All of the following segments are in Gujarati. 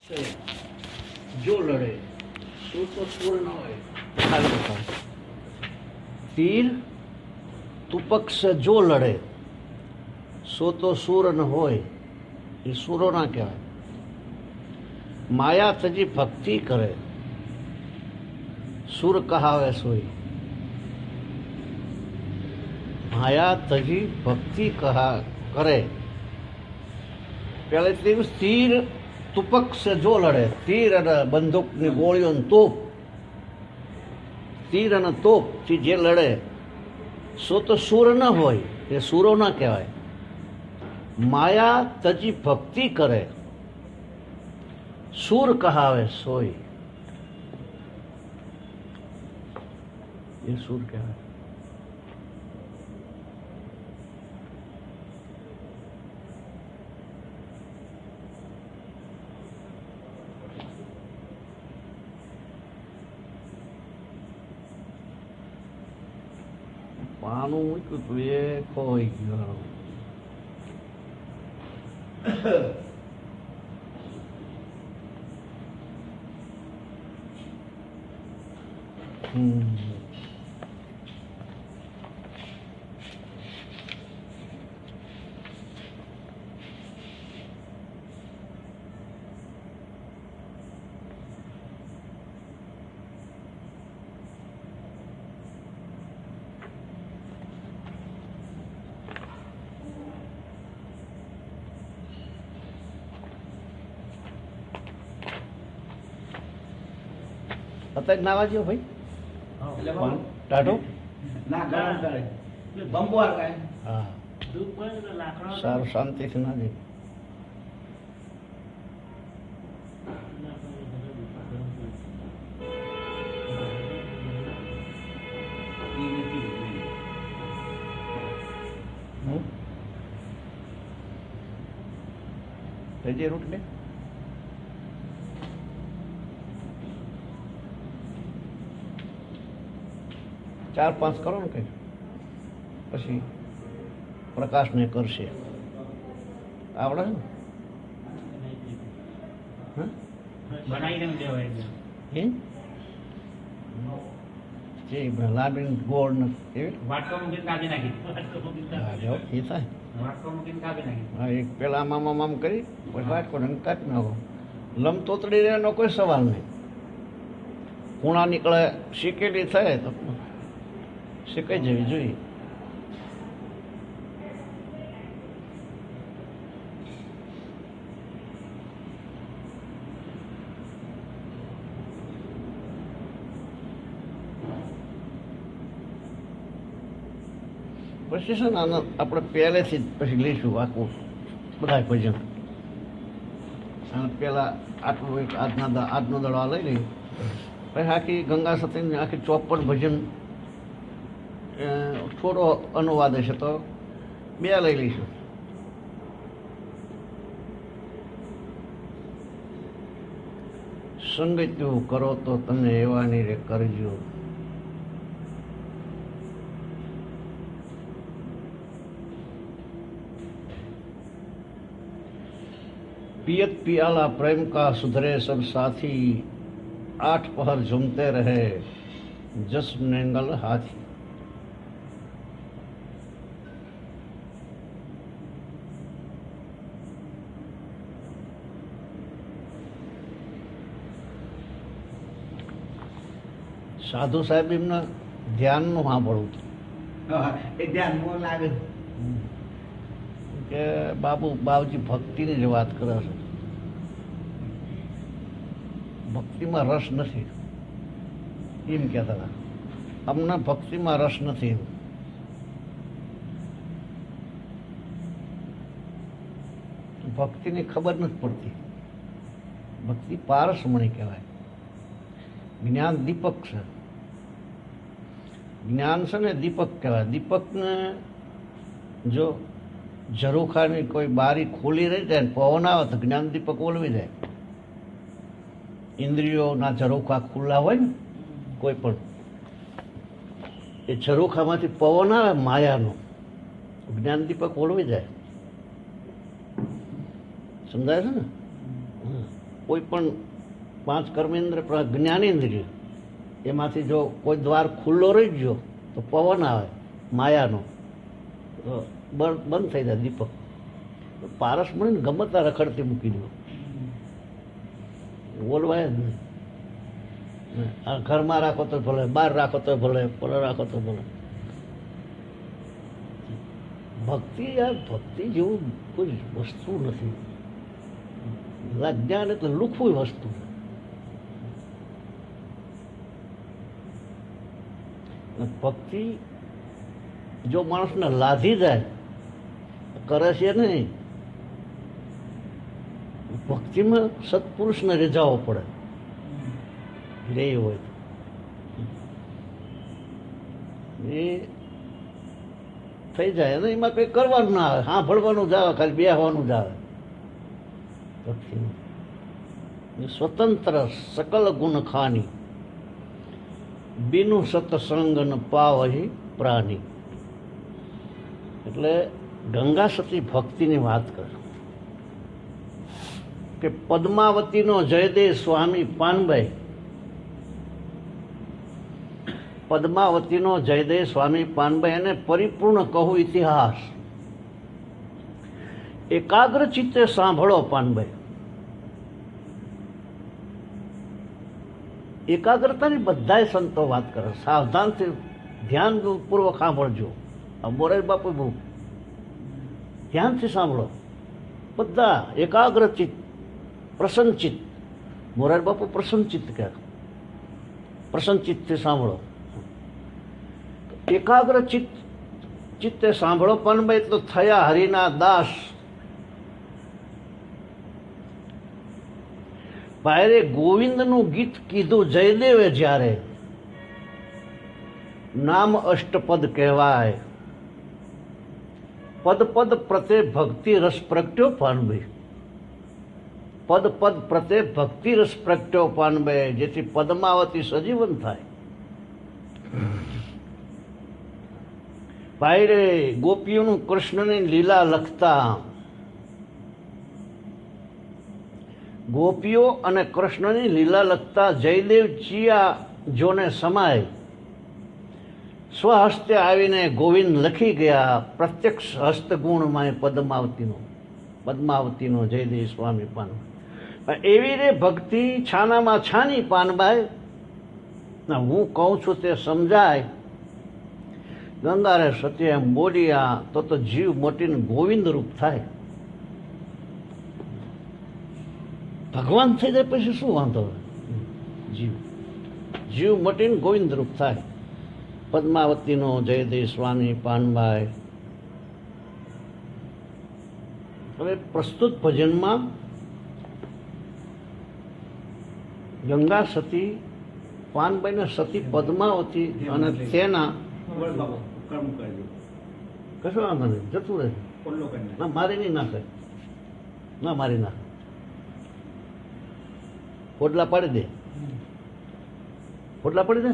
જો લડે તો સુર ન હોય. તીર તુપક્ષ જો લડે સો તો સુર ન હોય, એ સુરો ના કહેવાય. માયા તજી ભક્તિ કરે સુર કહાવે સોઈ. માયા તજી ભક્તિ કરે. પેલે તીર તુપક્ષ જો લડે, તીર અને બંદૂકની ગોળીઓ તોપ, તીર અને તોપથી જે લડે સો તો સુર ન હોય, એ સુરો ના કહેવાય. માયા તજી ભક્તિ કરે સુર કહાવે સોઈ, એ સુર કહેવાય. પાનું મૂક્યું તું એ ખોઈ ગયું. અત્યારે નાવા જેવો ભાઈ ટાઢો હા સારું શાંતિથી ના દે. જે રૂટ લે ચાર પાંચ કરો ને કંઈ, પછી પ્રકાશને કરશે. આવડે ને જે લાંબી ગોળ ને એવી એ થાય. હા, એક પેલા આમ કરી પછી વાટકો ને કાપી નાખો. લંબતોતડી રહેવાનો કોઈ સવાલ નહીં. ખૂણા નીકળે શીકેલી થાય તો શીખાઈ જવી જોઈએ. પછી છે ને આને આપણે પહેલેથી જ પછી લઈશું આખું બધા ભજન. અને પહેલાં આટલું એક આજનો દડો લઈ લઈએ, પછી આખી ગંગા સતીની આખી 54 ભજન થોડો અનુવાદ હશે તો 2 લઈ લઈશું. સંગત્યું કરો તો તમે એવાની રે કરજો. पियत पियाला प्रेम का सुधरे सब साथी, 8 पहर झूमते रहे जस नेंगल हाथी. સાધુ સાહેબ એમના ધ્યાનનું સાંભળવું હતું. એ ધ્યાનમાં લાગે કે બાબુજી ભક્તિની જ વાત કરે છે. ભક્તિમાં રસ નથી એમ કહેતા હતા. અમને ભક્તિમાં રસ નથી એમ. ભક્તિની ખબર નથી પડતી. ભક્તિ પારસમણી કહેવાય. જ્ઞાન દીપક છે. જ્ઞાન છે ને દીપક કહેવાય. દીપકને જો ઝરૂખાની કોઈ બારી ખોલી રહી જાય ને પવન આવે તો જ્ઞાન દીપક ઓલવી જાય. ઇન્દ્રિયોના ઝરૂખા ખુલ્લા હોય ને કોઈ પણ, એ ઝરૂખામાંથી પવન આવે માયાનો, જ્ઞાન દીપક ઓલવી જાય. સમજાય છે ને? કોઈ પણ 5 કર્મેન્દ્ર જ્ઞાનેન્દ્રિય એમાંથી જો કોઈ દ્વાર ખુલ્લો રહી ગયો તો પવન આવે માયાનો તો બંધ થઈ જાય દીપક. પારસ મળીને ગમતા રખડતી મૂકી દો, બોલવાય જ નહીં. આ ઘરમાં રાખો તો ભલે, બહાર રાખો તો ભલે, પલો રાખો તો ભલે. ભક્તિ યાર, ભક્તિ જેવું કોઈ વસ્તુ નથી. જ્ઞાન એટલે લુખવું વસ્તુ. ભક્તિ જો માણસને લાધી જાય કરે છે નહીં. ભક્તિમાં સત્પુરુષને રીઝાવો પડે લે હોય એ થઈ જાય અને એમાં કંઈ કરવાનું ના આવે, સાંભળવાનું જ આવે, ખાલી બેહવાનું જ આવે. ભક્તિમાં સ્વતંત્ર સકલ ગુણ ખાની, બીનું સત્સંગ ન પાવહી પ્રાણી. એટલે ગંગા સતી ભક્તિની વાત કરે કે પદ્માવતીનો જયદેવ સ્વામી પાનભાઈ, પદ્માવતીનો જયદેવ સ્વામી પાનભાઈ એને પરિપૂર્ણ કહું ઇતિહાસ. એકાગ્ર ચિત્તે સાંભળો પાનભાઈ. એકાગ્રતાની બધાય સંતો વાત કરે, સાવધાનથી ધ્યાનપૂર્વક સાંભળજો. આ મોરારી બાપુ બહુ ધ્યાનથી સાંભળો, બધા એકાગ્રચિત પ્રસન્નચિત્ત. મોરારી બાપુ પ્રસન્નચિત્ત કહે, પ્રસન્નચિત્તથી સાંભળો. એકાગ્ર ચિત્તે સાંભળો પાનભાઈ તો થયા હરિના દાસ. ભાઈરે ગોવિંદનું ગીત કીધું જયદેવે જ્યારે, નામ અષ્ટપદ કહેવાય. પદ પદ પ્રત્યે ભક્તિ રસ પ્રગટ્યો પાનભાઈ. પદ પદ પ્રત્યે ભક્તિ રસ પ્રગટ્યો પાનભાઈ, જેથી પદ્માવતી સજીવન થાય. ભાઈ રે ગોપીઓનું કૃષ્ણની લીલા લખતા, ગોપીઓ અને કૃષ્ણની લીલા લખતા જયદેવ ચિયા જોને સમાય. સ્વહસ્તે આવીને ગોવિંદ લખી ગયા, પ્રત્યક્ષ હસ્તગુણમાં પદ્માવતીનો, પદ્માવતીનો જયદેવ સ્વામી પાન. એવી રે ભક્તિ છાનામાં છાની પાનભાઈ. ના હું કહું છું તે સમજાય. ગંગારે સત્ય એમ બોલ્યા તો જીવ મોટીને ગોવિંદ રૂપ થાય. ભગવાન થઈ જાય પછી શું વાંધો? જીવ મોટીને ગોવિંદ રૂપ થાય. પદ્માવતીનો જયદેવ સ્વામી પાનભાઈ. હવે પ્રસ્તુત ભજનમાં ગંગા સતી પાનભાઈ ને સતી પદ્માવતી અને તેના કશું વાંધો નહીં, જતું રહે. ના મારી નહીં નાખે, ના મારી નાખે, પોટલા પાડી દે, પોટલા પાડી દે.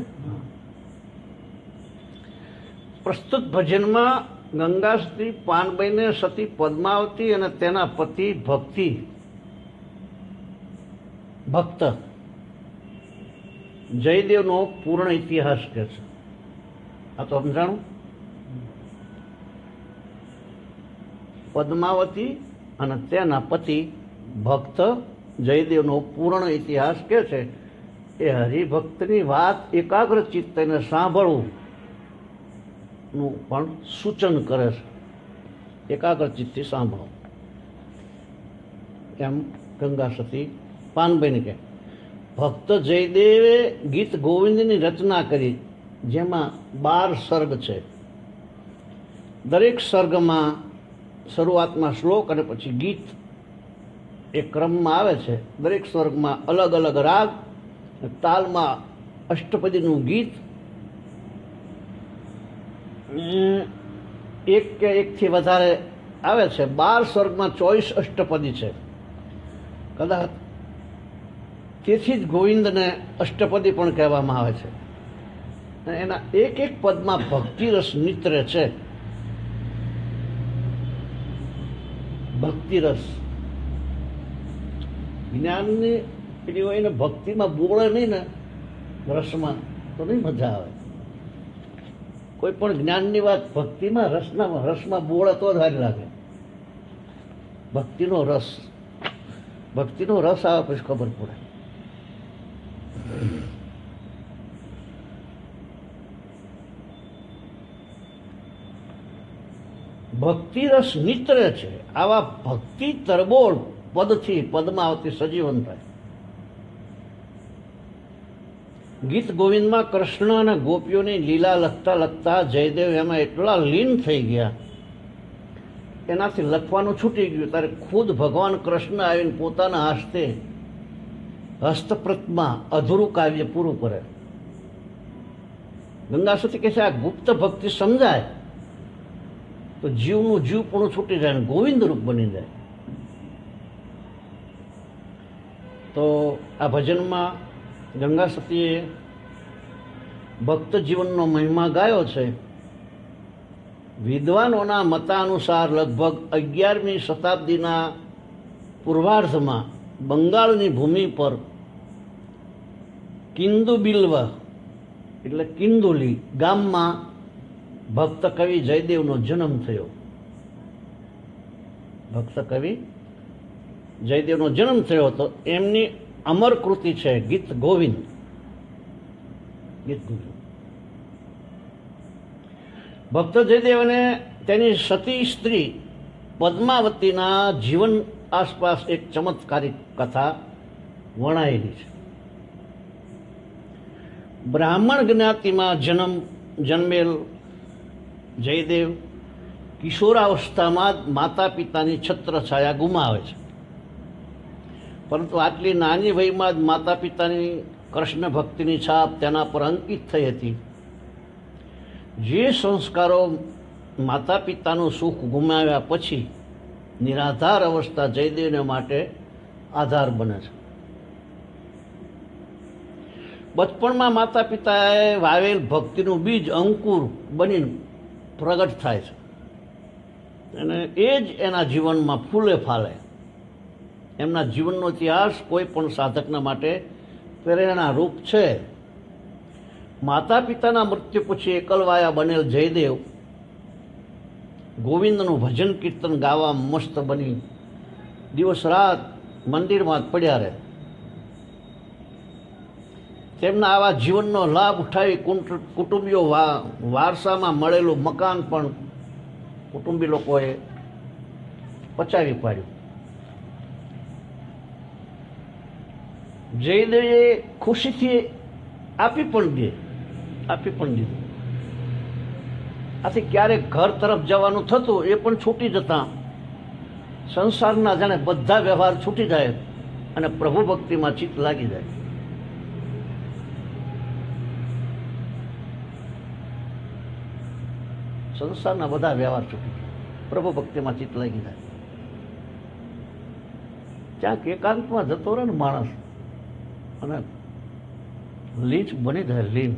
પ્રસ્તુત ભજનમાં ગંગા સતી પાનભાઈને સતી પદ્માવતી અને તેના પતિ ભક્ત જયદેવનો પૂર્ણ ઇતિહાસ કહે છે. આ તો સમજાણું. પદ્માવતી અને તેના પતિ ભક્ત જયદેવનો પૂર્ણ ઇતિહાસ કે છે. એ હરિભક્તની વાત એકાગ્ર ચિત્તને સાંભળવું નું પણ સૂચન કરે છે. એકાગ્ર ચિત્તથી સાંભળો એમ ગંગા સતી પાનભાઈને કહે. ભક્ત જયદેવે ગીત ગોવિંદની રચના કરી, જેમાં 12 સર્ગ છે. દરેક સર્ગમાં શરૂઆતમાં શ્લોક અને પછી ગીત એ ક્રમમાં આવે છે. દરેક સ્વર્ગમાં અલગ અલગ રાગ, તાલમાં અષ્ટપદીનું ગીત, એક કે એકથી વધારે આવે છે. 12 સ્વર્ગમાં 24 અષ્ટપદી છે. કદાચ તેથી જ ગોવિંદને અષ્ટપદી પણ કહેવામાં આવે છે. એના એક એક પદમાં ભક્તિ રસ નિત્રે છે. ભક્તિ રસ જ્ઞાનની પેલી હોય ને ભક્તિમાં બોળે નહીં ને રસમાં તો નહીં મજા આવે. કોઈ પણ જ્ઞાનની વાત ભક્તિમાં રસમાં બોળે તો જ સારી લાગે. ભક્તિનો રસ આવે પછી ખબર પડે. ભક્તિ રસ નિત્રે છે. આવા ભક્તિ તરબોળ પદથી પદમાં આવતી સજીવન થાય. ગીત ગોવિંદમાં કૃષ્ણ અને ગોપીઓની લીલા લખતા લખતા જયદેવ એમાં એટલા લીન થઈ ગયા, એનાથી લખવાનું છૂટી ગયું. ત્યારે ખુદ ભગવાન કૃષ્ણ આવીને પોતાના હસ્તે હસ્તપ્રતમાં અધૂરું કાવ્ય પૂરું કરે. ગંગા સતી કહે છે આ ગુપ્ત ભક્તિ સમજાય તો જીવનું જીવપણું છૂટી જાય ને ગોવિંદ રૂપ બની જાય. તો આ ભજનમાં ગંગા સતીએ ભક્ત જીવનનો મહિમા ગાયો છે. વિદ્વાનોના મતાનુસાર લગભગ 11મી શતાબ્દીના પૂર્વાર્ધમાં બંગાળની ભૂમિ પર કિંદુબિલ્વ એટલે કિંદુલી ગામમાં ભક્ત કવિ જયદેવનો જન્મ થયો. ભક્ત કવિ જયદેવનો જન્મ થયો હતો. એમની અમર કૃતિ છે ગીત ગોવિંદ. ભક્ત જયદેવ અને તેની સતી સ્ત્રી પદ્માવતીના જીવન આસપાસ એક ચમત્કારિક કથા વણાયેલી છે. બ્રાહ્મણ જ્ઞાતિમાં જન્મેલ જયદેવ કિશોરાવસ્થામાં જ માતા પિતાની છત્રછાયા ગુમાવે છે. પરંતુ આટલી નાની વયમાં જ માતા પિતાની કૃષ્ણ ભક્તિની છાપ તેના પર અંકિત થઈ હતી. જે સંસ્કારો માતા પિતાનું સુખ ગુમાવ્યા પછી નિરાધાર અવસ્થા જયદેવને માટે આધાર બને છે. બચપણમાં માતા પિતાએ વાવેલ ભક્તિનું બીજ અંકુર બનીને પ્રગટ થાય છે અને એ જ એના જીવનમાં ફૂલે ફાલે. એમના જીવનનો ઇતિહાસ કોઈ પણ સાધકના માટે પ્રેરણારૂપ છે. માતા પિતાના મૃત્યુ પછી એકલવાયા બનેલ જયદેવ ગોવિંદનું ભજન કીર્તન ગાવા મસ્ત બની દિવસ રાત મંદિરમાં પડ્યા રહે. તેમના આવા જીવનનો લાભ ઉઠાવી કુટુંબીઓ વારસામાં મળેલું મકાન પણ કુટુંબી લોકોએ પચાવી પાડ્યું. જયદેવે ખુશીથી આપી પણ દીધું. આથી ક્યારેક ઘર તરફ જવાનું થતું એ પણ છૂટી જતા સંસારના જાણે બધા વ્યવહાર છૂટી જાય અને પ્રભુ ભક્તિમાં ચિત્ત લાગી જાય. સંસારના બધા વ્યવહાર છૂટી જાય, પ્રભુ ભક્તિમાં ચિત્ત લાગી જાય. ક્યાંક એકાંતમાં જતો રહે ને માણસ અને લીન બની જાય. લીન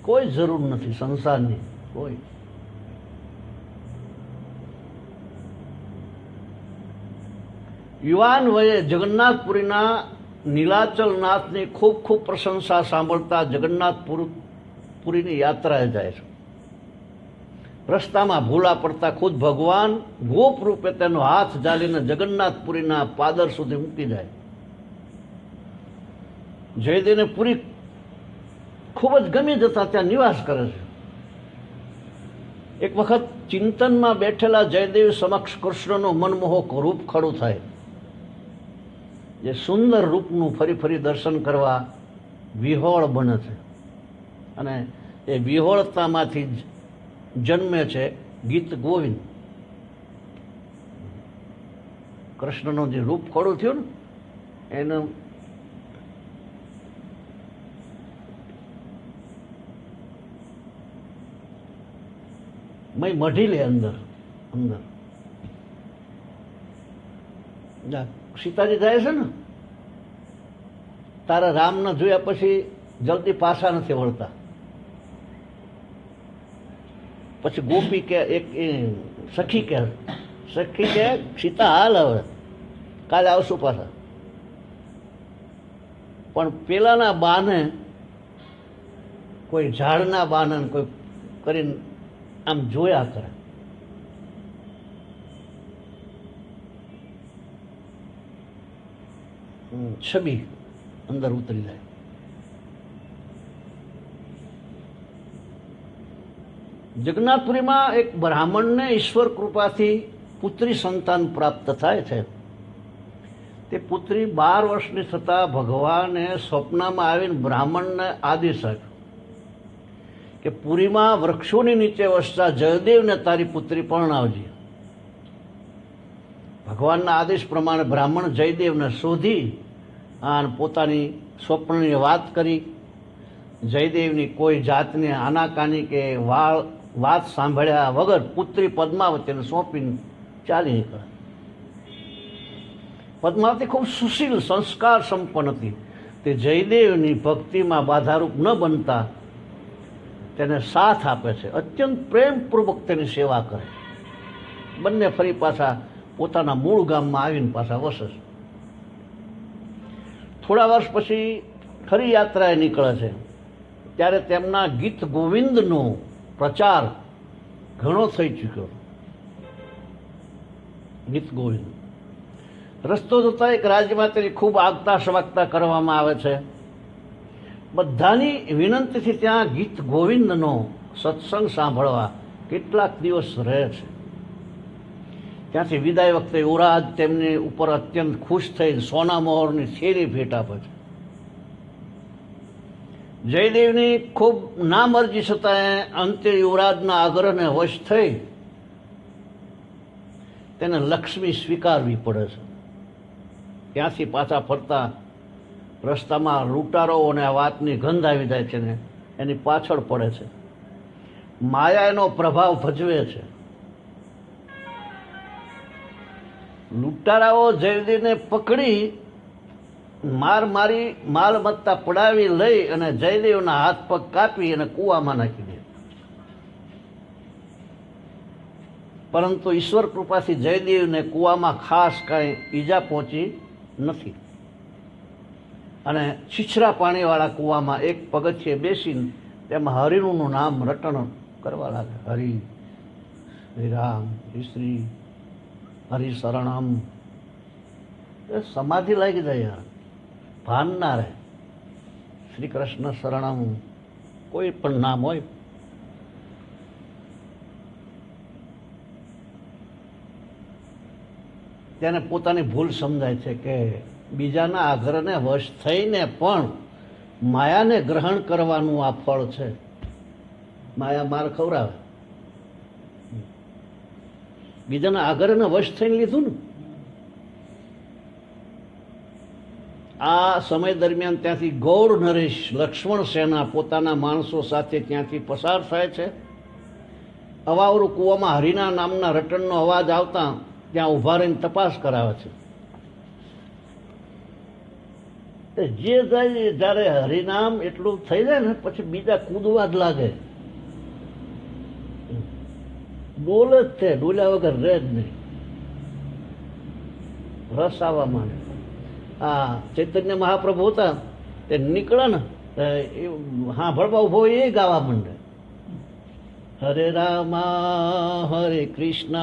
કોઈ જરૂર નથી સંસારની. કોઈ યુવાન વયે જગન્નાથપુરીના નીલાચલનાથની ખૂબ ખૂબ પ્રશંસા સાંભળતા જગન્નાથપુરીની યાત્રાએ જાય છે. રસ્તામાં ભૂલા પડતા ખુદ ભગવાન ગોપ રૂપે તેનો હાથ ઝાલીને જગન્નાથપુરીના પાદર સુધી મૂકી જાય. જયદેવને પુરી ખૂબ જ ગમી જતા ત્યાં નિવાસ કરે છે. એક વખત ચિંતનમાં બેઠેલા જયદેવ સમક્ષ કૃષ્ણનું મનમોહક રૂપ ખડું થાય. જે સુંદર રૂપનું ફરી ફરી દર્શન કરવા વિહોળ બને છે અને એ વિહોળતામાંથી જન્મે છે ગીત ગોવિંદ. કૃષ્ણનું જે રૂપ ખડું થયું ને એનું મય મઢી લે અંદર. સીતાજી જાય છે ને, તારા રામને જોયા પછી જલ્દી પાછા નથી વળતા. પછી ગોપી કે એક સખી કે સખી કે સીતા હાલ હવે કાલે આવશું પાછા. પણ પેલાના બાને કોઈ ઝાડના બાને કોઈ કરીને આમ જોયા કરે. છબી અંદર ઉતરી જાય. જગન્નાથપુરીમાં એક બ્રાહ્મણને ઈશ્વર કૃપાથી પુત્રી સંતાન પ્રાપ્ત થાય છે. તે પુત્રી 12 વર્ષની થતાં ભગવાને સ્વપ્નમાં આવીને બ્રાહ્મણને આદેશ આપ્યો કે પુરીમાં વૃક્ષોની નીચે વસતા જયદેવને તારી પુત્રી પરણાવજે. ભગવાનના આદેશ પ્રમાણે બ્રાહ્મણ જયદેવને શોધી અને પોતાની સ્વપ્નની વાત કરી. જયદેવની કોઈ જાતની આનાકાની કે વાત સાંભળ્યા વગર પુત્રી પદ્માવતીને સોંપીને ચાલી નીકળ્યા. પદ્માવતી ખૂબ સુશીલ સંસ્કાર સંપન્ન હતી. તે જયદેવની ભક્તિમાં બાધારૂપ ન બનતા તેને સાથ આપે છે. અત્યંત પ્રેમપૂર્વક તેની સેવા કરે. બંને ફરી પાછા પોતાના મૂળ ગામમાં આવીને પાછા વસે છે. થોડા વર્ષ પછી ખરી યાત્રાએ નીકળે છે. ત્યારે તેમના ગીત ગોવિંદનો પ્રચાર ઘણો થઈ ચૂક્યો. ગીત ગોવિંદ રસ્તો જતા એક રાજ્યમાં તેની ખૂબ આગતા સ્વાગતા કરવામાં આવે છે. બધાની વિનંતીથી ત્યાં ગીત ગોવિંદનો સત્સંગ સાંભળવા કેટલાક દિવસ રહે છે. ત્યાંથી વિદાય વખતે યુવરાજ તેમની ઉપર અત્યંત ખુશ થઈ સોના મોહરની થેલી ભેટ આપે છે. જયદેવની ખૂબ નામરજી છતાં અંતે યુવરાજના આગ્રહને વશ થઈ તેને લક્ષ્મી સ્વીકારવી પડે છે. ત્યાંથી પાછા ફરતા રસ્તામાં લૂંટારોને આ વાતની ગંધ આવી જાય છે ને એની પાછળ પડે છે. માયા એનો પ્રભાવ ભજવે છે. લૂંટારાઓ જયદેવને પકડી મારી માલમત્તા પડાવી લઈ અને જયદેવના હાથ પગ કાપી અને કૂવામાં નાખી દે. પરંતુ ઈશ્વર કૃપાથી જયદેવને કૂવામાં ખાસ કાંઈ ઈજા પહોંચી નથી અને છીછરા પાણીવાળા કૂવામાં એક પગથિયે બેસીને તેમાં હરિનું નામ રટણ કરવા લાગે. હરિ, હરિ રામ, હરિ શ્રી, હરિ શરણમ. એ સમાધિ લાગી જાય યાર, ભાન ના રહે. શ્રી કૃષ્ણ શરણમ કોઈ પણ નામ હોય. તેને પોતાની ભૂલ સમજાય છે કે બીજાના આગ્રહને વશ થઈને પણ માયાને ગ્રહણ કરવાનું આ ફળ છે. માયા માર ખવડાવે. બીજાના આગ્રહને વશ થઈને લીધું ને. આ સમય દરમિયાન ત્યાંથી ગૌર નરેશ લક્ષ્મણ સેના પોતાના માણસો સાથે ત્યાંથી પસાર થાય છે. અવાવરું કૂવામાં હરિના નામના રટણનો અવાજ આવતા ત્યાં ઊભા રહીને તપાસ કરાવે છે. જે જાય જ્યારે હરિનામ એટલું થઈ જાય ને પછી બીજા કૂદવા જ લાગે. ડોલે જ છે, ડોલ્યા વગર રહે જ નહીં. રસ આવવા માંડે. હા, ચૈતન્ય મહાપ્રભુ હતા તે નીકળે ને એ સાંભળવા ઉભો એ ગાવા માંડે. હરે રામા હરે કૃષ્ણ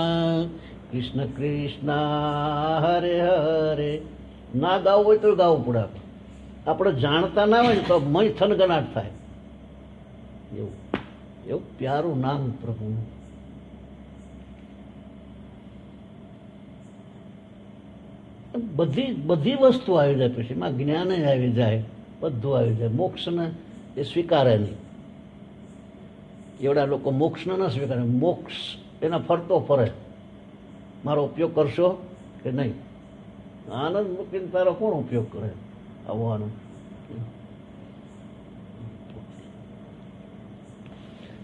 કૃષ્ણ કૃષ્ણ હરે હરે. ના ગાવું હોય તો ગાવું પડે. આપણે જાણતા ના હોય ને તો મય થનગનાટ થાય. એવું એવું પ્યારું નામ પ્રભુનું. બધી વસ્તુ આવી જાય પછી એમાં જ્ઞાન આવી જાય, બધું આવી જાય. મોક્ષને એ સ્વીકારે નહીં. એવડા લોકો મોક્ષને ન સ્વીકારે. મોક્ષ એના ફરતો ફરે. મારો ઉપયોગ કરશો કે નહીં? આનંદ મૂકીને તારો કોણ ઉપયોગ કરે? આવો આનંદ.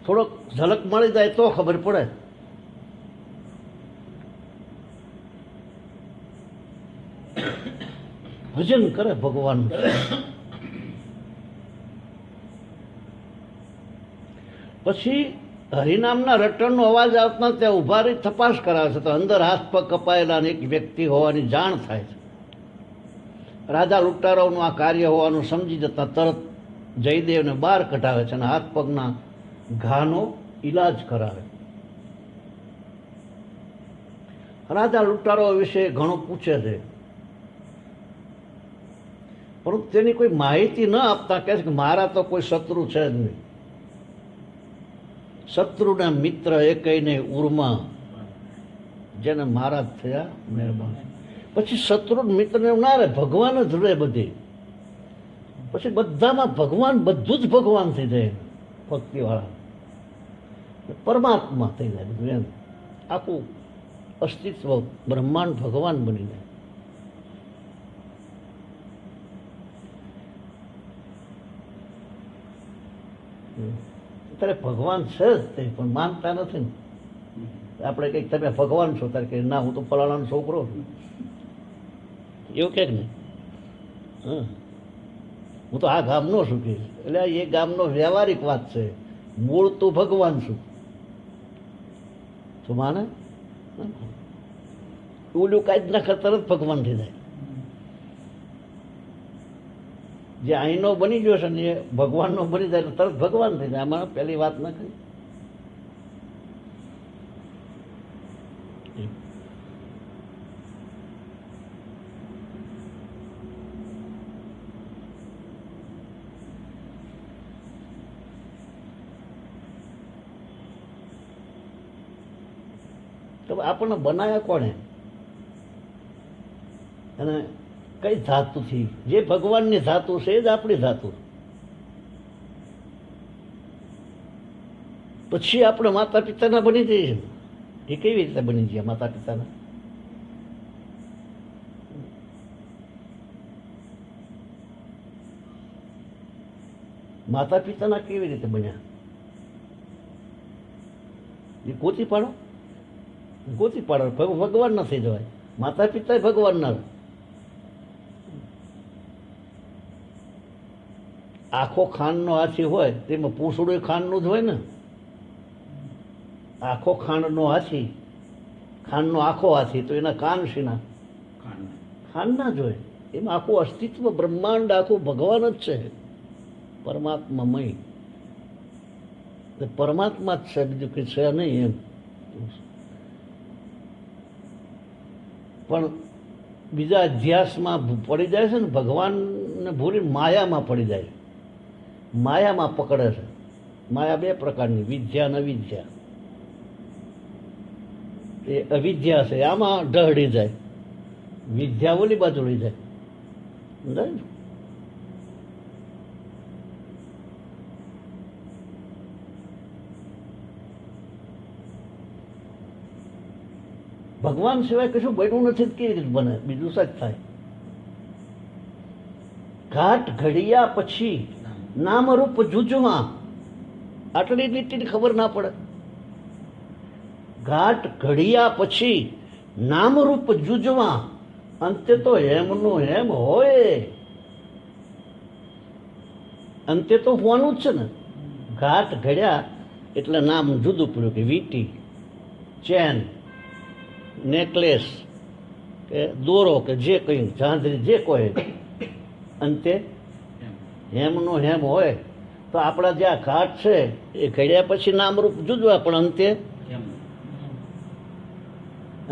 થોડોક ઝલક મળી જાય તો ખબર પડે. ભજન કરે ભગવાનનું. પછી હરિનામના રટણનો અવાજ આવતા ત્યાં ઊભા રહી તપાસ કરાવે છે તો અંદર હાથ પગ કપાયેલા અને એક વ્યક્તિ હોવાની જાણ થાય છે. રાજા લૂંટારાઓનું આ કાર્ય હોવાનું સમજી જતા તરત જયદેવને બહાર કઢાવે છે અને હાથ પગના ઘાનો ઈલાજ કરાવે. રાજા લૂંટારાઓ વિશે ઘણું પૂછે છે, પરંતુ તેની કોઈ માહિતી ન આપતા કહે છે કે મારા તો કોઈ શત્રુ છે જ નહીં. શત્રુના મિત્ર એ કહીને ઉર્મા જેને મહારાજ થયા મહેરબાન. પછી શત્રુ મિત્રને ના રહે, ભગવાન જ રહે બધી. પછી બધામાં ભગવાન, બધું જ ભગવાન થઈ જાય ભક્તિવાળા, પરમાત્મા થઈ જાય બધું. એમ આખું અસ્તિત્વ બ્રહ્માંડ ભગવાન બની જાય. અત્યારે ભગવાન છે જ તે, પણ માનતા નથી ને. આપણે કંઈક તમે ભગવાન છો ત્યારે કે ના હું તો ફલાણાનો છોકરો છું, એવું કે નહીં. હું તો આ ગામનો છું કે, એટલે એ ગામનો વ્યવહારિક વાત છે. મૂળ તો ભગવાન છું તો માને ઓલું કાંઈ જ ના કરતા તરત ભગવાન થઈ જાય. જે અહીંનો બની ગયો છે ને એ ભગવાનનો બની જાય એટલે તરત ભગવાન થઈ જાય. આમાં પહેલી વાત ના કરી. તો આપણને બનાવ્યા કોણે અને કઈ ધાતુથી? જે ભગવાનની ધાતુ છે એ જ આપણી ધાતુ. પછી આપણે માતા પિતાના બની જઈએ. એ કેવી રીતે બની ગયા માતા પિતાના? માતા પિતાના કેવી રીતે બન્યા? એ ગોતી પાડો, ગોતી પાડો. ભગવાન ના થઈ જવાય. માતા પિતા ભગવાન ના. આખો ખાંડનો હાથી હોય તેમાં પૂંછડું ખાંડનું જ હોય ને. આખો ખાંડનો હાથી, ખાંડનો આખો હાથી, તો એના કાન શીના? ખાંડના જ હોય. એમાં આખું અસ્તિત્વ બ્રહ્માંડ આખું ભગવાન જ છે, પરમાત્મામય. પરમાત્મા જ છે, બીજું કંઈ છે નહીં એમ. પણ બીજા અધ્યાસમાં પડી જાય છે ને, ભગવાનને ભૂલી માયામાં પડી જાય. માયામાં પકડે છે. માયા બે પ્રકારની, વિદ્યા અને અવિદ્યા. એ અવિદ્યા છે, આમાં ઢળી જાય. વિદ્યા ઓલી બાજુ લઈ જાય. સમજાય ને? ભગવાન સિવાય કશું બન્યું નથી, કેવી રીતે બને? બીજું સચ થાય. ઘાટ ઘડિયા પછી નામરૂપ જુજવા, આટલી લીટીની ખબર ના પડે. ઘાટ ઘડિયા પછી નામરૂપ જુજવા, અંતે તો હેમનું હેમ હોય. અંતે તો હોવાનું જ છે ને. ઘાટ ઘડ્યા એટલે નામ જુદું પડ્યું, કે વીટી, ચેન, નેકલેસ કે દોરો કે જે કંઈ ઝાંઝરી જે કોઈ, અંતે હેમનો હેમ હોય. તો આપણા જે આ ઘાટ છે એ ઘડ્યા પછી નામરૂપ જુદવા, પણ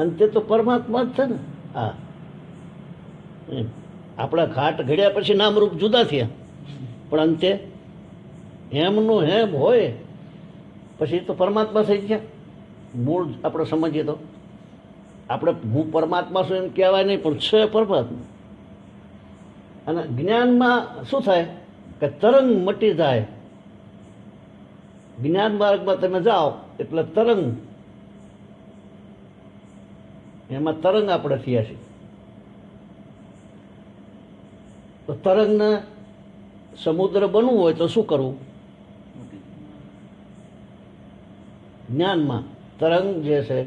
અંતે તો પરમાત્મા જ છે ને. હા, આપણા ઘાટ ઘડ્યા પછી નામરૂપ જુદા થયા, પણ અંતે હેમનું હેમ હોય. પછી તો પરમાત્મા થઈ ગયા. મૂળ આપણે સમજીએ તો આપણે હું પરમાત્મા છું એમ કહેવાય નહીં, પણ છે પરમાત્મા. અને જ્ઞાનમાં શું થાય કે તરંગ મટી જાય. જ્ઞાન માર્ગમાં તમે જાઓ એટલે તરંગ, એમાં તરંગ આપણે થયા છીએ. તો તરંગને સમુદ્ર બનવું હોય તો શું કરવું? જ્ઞાનમાં તરંગ જે છે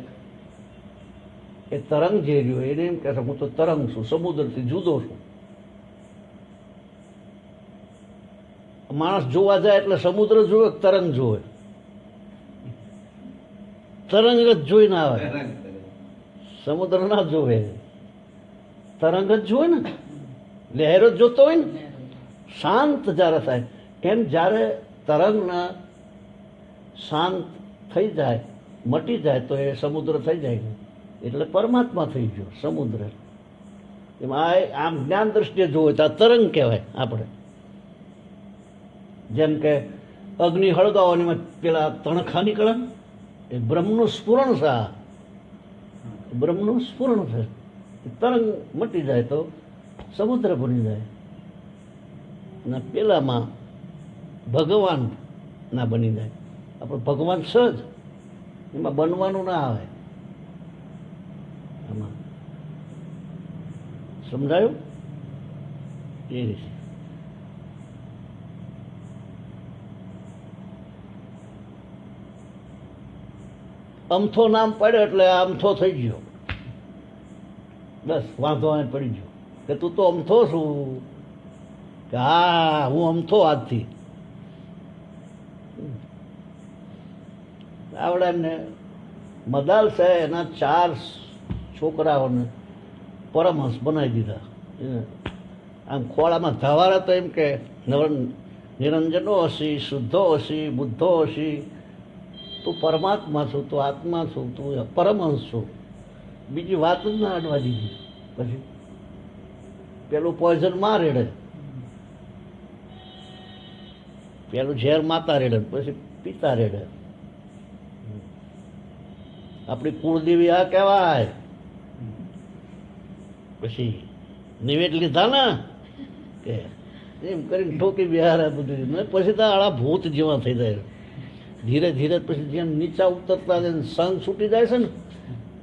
એ તરંગ જે રહ્યો એને એમ કહે છે હું તો તરંગ છું, સમુદ્રથી જુદો છું. માણસ જોવા જાય એટલે સમુદ્ર જોવે, તરંગ જોવે. તરંગ જ જોઈને આવે, સમુદ્ર ના જોવે, તરંગ જ જોવે ને, લહેરો જ જોતો હોય ને. શાંત જ્યારે થાય, કેમ જ્યારે તરંગના શાંત થઈ જાય, મટી જાય તો એ સમુદ્ર થઈ જાય, એટલે પરમાત્મા થઈ ગયો સમુદ્ર. એમાં આમ જ્ઞાન દ્રષ્ટિએ જોવે તો આ તરંગ કહેવાય. આપણે જેમ કે અગ્નિ હળગાવવાની પેલા તણખા નીકળે, એ બ્રહ્મનું સ્ફુરણ છે. આ બ્રહ્મનું સ્ફુરણ છે. તરંગ મટી જાય તો સમુદ્ર બની જાય. અને પેલામાં ભગવાન ના બની જાય. આપણે ભગવાન સજ, એમાં બનવાનું ના આવે. આમાં સમજાયું એ રીતે. અમથો નામ પડ્યો એટલે અમથો થઈ ગયો, બસ વાંધો અહીં પડી ગયો કે તું તો અમથો છું, કે હા હું અમથો આજથી. આવડે એમને મદાલ છે, એના 4 છોકરાઓને પરમહંસ બનાવી દીધા. આમ ખોળામાં ધવારા તો એમ કે નિરંજનો હસી, શુદ્ધો હસી, બુદ્ધો હસી, તું પરમાત્મા છું, તું આત્મા છું, તું પરમહંસ છું. બીજી વાત જ ના અડવા દીધી. પછી પેલું પોઈઝન માં રેડે, પેલું ઝેર માતા રેડે, પછી પિતા રેડે. આપણી કુળદેવી આ કહેવાય. પછી નિવેદ લીધા ને કે એમ કરીને ઠોકી બિહાર બધું, પછી તો આળા ભૂત જેવા થઈ જાય. ધીરે ધીરે પછી જેમ નીચા ઉતરતા જાય, સંગ છૂટી જાય છે ને,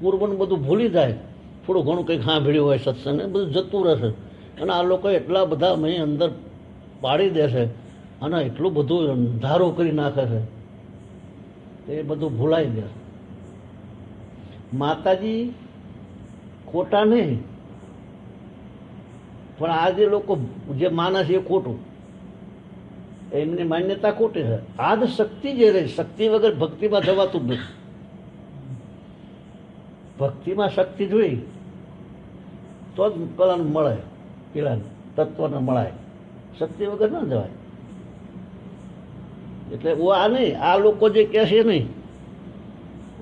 પૂર્વનું બધું ભૂલી જાય. થોડું ઘણું કંઈક સાંભળ્યું હોય સત્સંગ, બધું જતું રહેશે. અને આ લોકો એટલા બધા મેં અંદર પાડી દેશે અને એટલું બધું અંધારું કરી નાખે છે, એ બધું ભૂલાઈ દેશે. માતાજી ખોટા નહીં, પણ આ જે લોકો જે માનસ એ ખોટું, એમની માન્યતા ખોટી છે. આ જ શક્તિ જે રહી, શક્તિ વગર ભક્તિમાં જવાતું જ નથી. ભક્તિમાં શક્તિ જોઈ તો જ પેલાને મળે, પેલાને તત્વને મળાય. શક્તિ વગર ના જવાય. એટલે આ નહીં, આ લોકો જે કહે છે નહીં,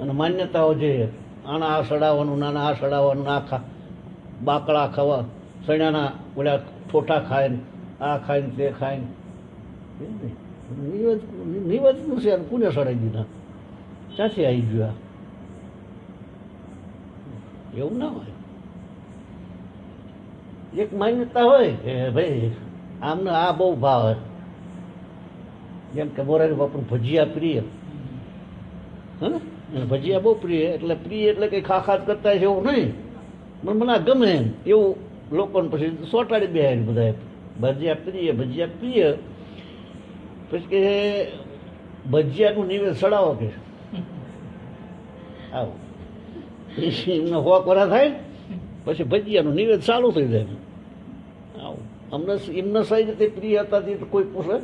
અને માન્યતાઓ જે આના આ સડાવવાનું, નાના આ સડાવવાનું, આ બાકડા ખાવા, સણાના ઓલા ઠોઠા ખાય ને, આ ખાય ને તે ખાય ને, નિવેદનું છે. કોને સડાઈ દીધા? ક્યાંથી આવી ગયું? એવું ના હોય. એક માન્યતા હોય કે ભાઈ આમને આ બહુ ભાવે, જેમ કે મોરારી બાપુ ભજીયા પ્રિય, હે ભજીયા બહુ પ્રિય. એટલે પ્રિય એટલે કંઈ ખાખાત કરતા છે એવું નહીં, પણ મને આ ગમે એમ એવું લોકોને પછી સોટાડી બે બધા ભજીયા પ્રિય, ભજીયા પ્રિય. પછી કે ભજીયાનું નિવેદ સડાવો કે આવો એમને હોક વરા થાય, પછી ભજીયાનું નિવેદ ચાલુ થઈ જાય. આવું અમને એમને સહી રીતે પ્રિય હતા તે કોઈ પૂછે,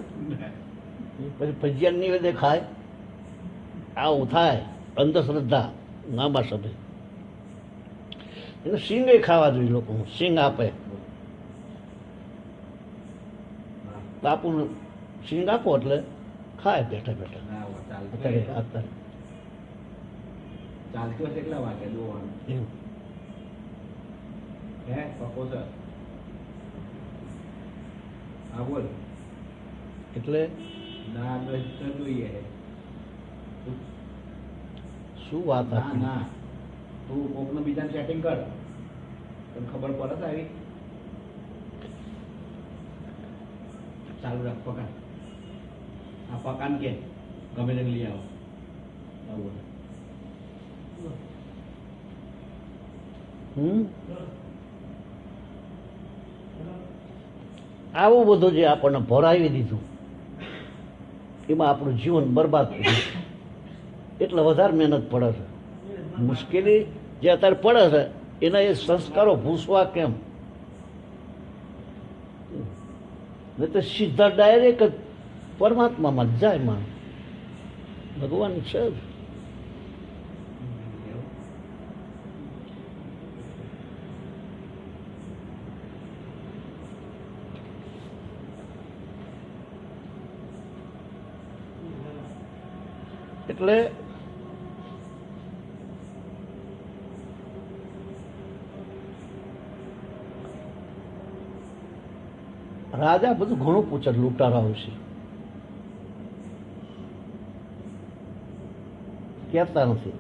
પછી ભજીયાનું નિવેદે ખાય. આવું થાય. અંધશ્રદ્ધા લાંબા સમય. એને સિંગ ખાવા જોઈએ. લોકો સિંગ આપે, બાપુને સિંગ આપો એટલે ખાય બેઠા બેઠા. અત્યારે ચાલતું હશે કેટલા વાગે જોવાનું એમ હે પપ્પો સર? હા બોલ. એટલે ના જોઈએ શું વાત ના આપી? ના તું કોકનું બીજાને સેટિંગ કર, તને ખબર પડે છે આવી. ચાલુ રાખ પકાન. આ પકાન કે ગમે તેને લઈ આવો. આવું આવું બધું જે આપણને ભરાવી દીધું, એમાં આપણું જીવન બરબાદ થઈ ગયું. એટલે વધારે મહેનત પડે છે. મુશ્કેલી જે અત્યારે પડે છે એના એ સંસ્કારો ભૂસવા કેમ? નહીં તો સીધા ડાયરેક્ટ જ પરમાત્મામાં જ જાય માણસ. ભગવાન છે જ. એટલે રાજા બધું ઘણું પૂછે લૂંટારાઓ વિશે, કહેતા નથી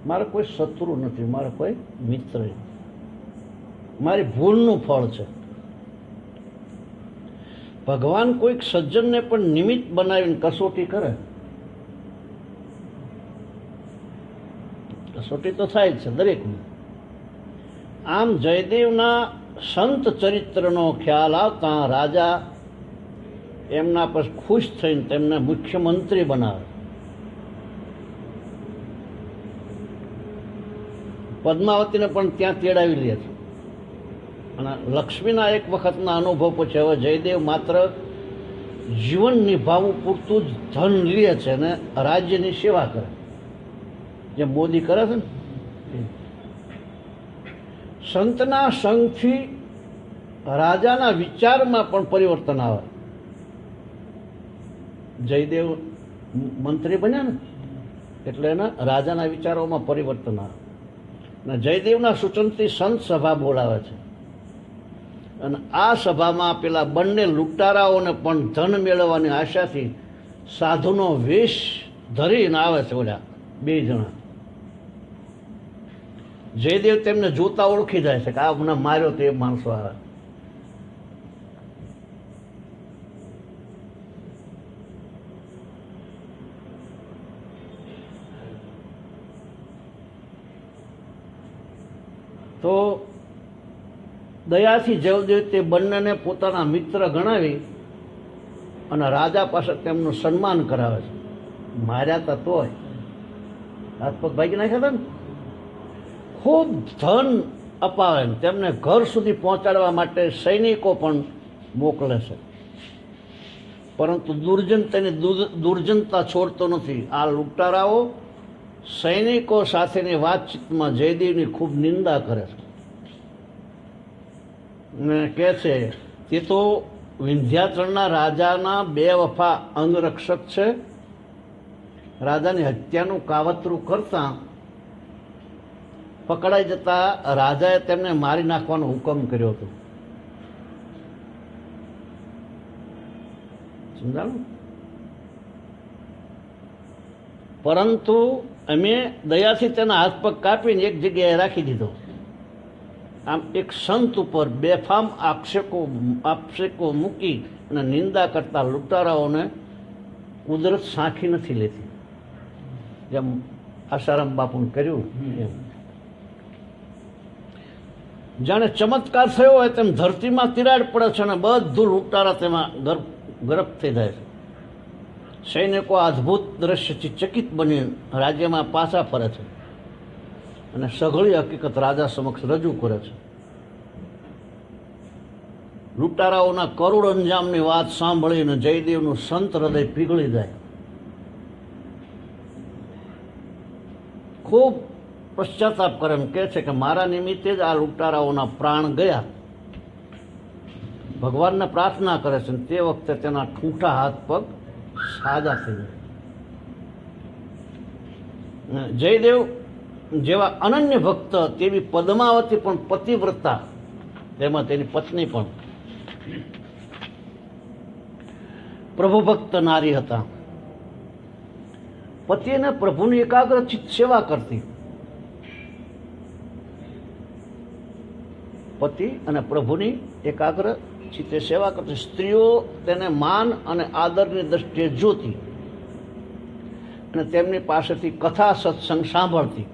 મારે કોઈ શત્રુ નથી, મારે કોઈ મિત્ર નથી, મારી ભૂલનું ફળ છે. ભગવાન કોઈક સજ્જનને પણ નિમિત્ત બનાવીને કસોટી કરે, કસોટી તો થાય જ છે દરેકની. આમ જયદેવના સંત ચરિત્રનો ખ્યાલ આવતા રાજા એમના પર ખુશ થઈને તેમને મુખ્યમંત્રી બનાવે. પદ્માવતીને પણ ત્યાં તેડાવી લે છે. અને લક્ષ્મીના એક વખતના અનુભવ પછી હવે જયદેવ માત્ર જીવન નિભાવવું પૂરતું જ ધન લે છે અને રાજ્યની સેવા કરે, જે મોદી કરે છે ને. સંતના સંગથી રાજાના વિચારમાં પણ પરિવર્તન આવે. જયદેવ મંત્રી બન્યા ને એટલે એના રાજાના વિચારોમાં પરિવર્તન આવે. અને જયદેવના સૂચનથી સંત સભા બોલાવે છે. અને આ સભામાં પેલા બંને લૂંટારાઓને પણ ધન મેળવવાની આશાથી સાધુનો વેશ ધરીને આવે છે ઓલા બે જણા. જયદેવ તેમને જોતા ઓળખી જાય છે કે આ મને માર્યો તે માણસો આવે. તો દયાથી જયદેવ તે બંનેને પોતાના મિત્ર ગણાવી અને રાજા પાસે તેમનું સન્માન કરાવે છે. માર્યા હતા તોય હાથ પગ ભાગી નાખ્યા હતા ને. ખૂબ ધન અપાવે ને તેમને ઘર સુધી પહોંચાડવા માટે સૈનિકો પણ મોકલે છે. પરંતુ દુર્જન તેની દુર્જનતા છોડતો નથી. આ લૂંટારાઓ સૈનિકો સાથેની વાતચીતમાં જયદેવની ખૂબ નિંદા કરે છે ને કહે છે તે તો વિંધ્યાચળના રાજાના બે વફા અંગરક્ષક છે. રાજાની હત્યાનું કાવતરું કરતા પકડાઈ જતા રાજાએ તેમને મારી નાખવાનો હુકમ કર્યો હતો. સમજાણું? પરંતુ અમે દયાથી તેના હાથ પગ કાપીને એક જગ્યાએ રાખી દીધો. આમ એક સંત ઉપર બેફામ આક્ષેપો મૂકી અને નિંદા કરતા લૂંટારાઓને કુદરત સાંખી નથી લેતી, જેમ આસારામ બાપુને કર્યું એમ. જાણે ચમત્કાર થયો હોય તેમ ધરતીમાં તિરાડ પડે છે અને બધું લૂંટારા તેમાં ગરક થઈ જાય છે. સૈનિકો અદ્ભુત દ્રશ્યથી ચકિત બની રાજ્યમાં પાછા ફરે છે અને સઘળી હકીકત રાજા સમક્ષ રજૂ કરે છે. લૂંટારાઓના કરુણ અંજામની વાત સાંભળીને જયદેવનું સંત હૃદય પીગળી જાય. ખૂબ પશ્ચાતાપ કરે એમ કહે છે કે મારા નિમિત્તે જ આ લૂંટારાઓના પ્રાણ ગયા. ભગવાનને પ્રાર્થના કરે છે તે વખતે તેના ઠૂંઠા હાથ પગ સાજા થઈ જાય. જયદેવ જેવા અનન્ય ભક્ત તેવી પદ્માવતી પણ પતિવ્રતા, તેમાં તેની પત્ની પણ પ્રભુ ભક્ત નારી હતા. પતિ અને પ્રભુની એકાગ્ર ચિત્ત સેવા કરતી. પતિ અને પ્રભુની એકાગ્ર ચિત્તે સેવા કરતી. સ્ત્રીઓ તેને માન અને આદરની દ્રષ્ટિએ જોતી અને તેમની પાસેથી કથા સત્સંગ સાંભળતી.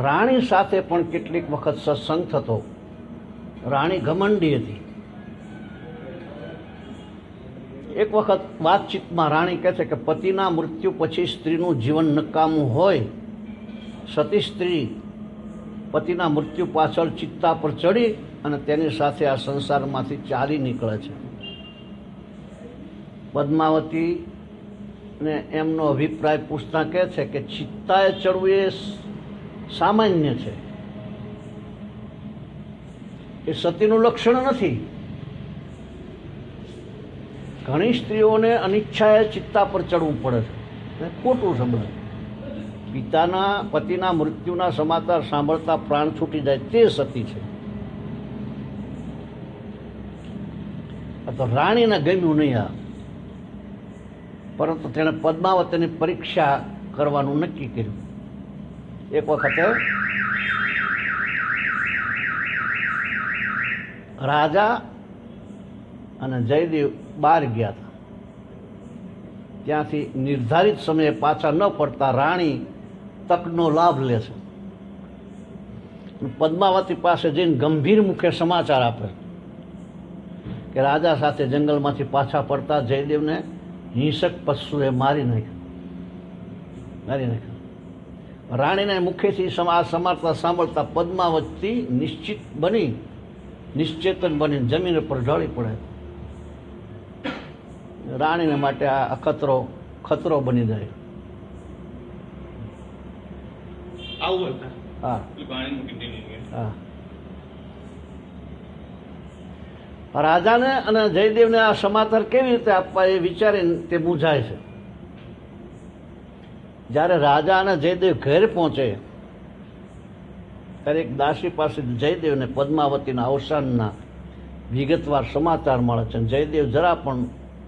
રાણી સાથે પણ કેટલીક વખત સત્સંગ થતો. રાણી ઘમંડી હતી. એક વખત વાતચીતમાં રાણી કહે છે કે પતિના મૃત્યુ પછી સ્ત્રીનું જીવન નકામું હોય. સતી સ્ત્રી પતિના મૃત્યુ પાછળ ચિત્તા પર ચડી અને તેની સાથે આ સંસારમાંથી ચાલી નીકળે છે. પદ્માવતીને એમનો અભિપ્રાય પૂછતા કહે છે કે ચિત્તાએ ચડવું એ સામાન્ય છે, એ સતીનું લક્ષણ નથી. ઘણી સ્ત્રીઓને અનિચ્છાએ ચિત્તા પર ચડવું પડે છે ખોટું છે બધું. પતિના મૃત્યુના સમાચાર સાંભળતા પ્રાણ છૂટી જાય તે સતી છે. આ તો રાણીને ગમ્યું નહીં આ, પરંતુ તેણે પદ્માવતીની પરીક્ષા કરવાનું નક્કી કર્યું. એક વખતે રાજા અને જયદેવ બહાર ગયા હતા. ત્યાંથી નિર્ધારિત સમયે પાછા ન પડતા રાણી તકનો લાભ લે છે. પદ્માવતી પાસે જઈને ગંભીર મુખે સમાચાર આપે કે રાજા સાથે જંગલમાંથી પાછા પડતા જયદેવને હિંસક પશુએ મારી નાખ્યો. રાણીને મુખેથી આ સમાચાર સાંભળતા પદ્માવતી નિશ્ચેતન બની જમીન પર ઢળી પડે. રાણીને માટે આ ખતરો બની જાય. આવું હતા હા પાણીનું કન્ટિન્યુ હા. રાજાને અને જયદેવને આ સમાચાર કેવી રીતે આપવા એ વિચારીને તે મૂંઝાય છે. જ્યારે રાજા અને જયદેવ ઘેર પહોંચે ત્યારે એક દાસી પાસે જયદેવને પદ્માવતીના અવસાનના વિગતવાર સમાચાર મળે છે. જયદેવ જરા પણ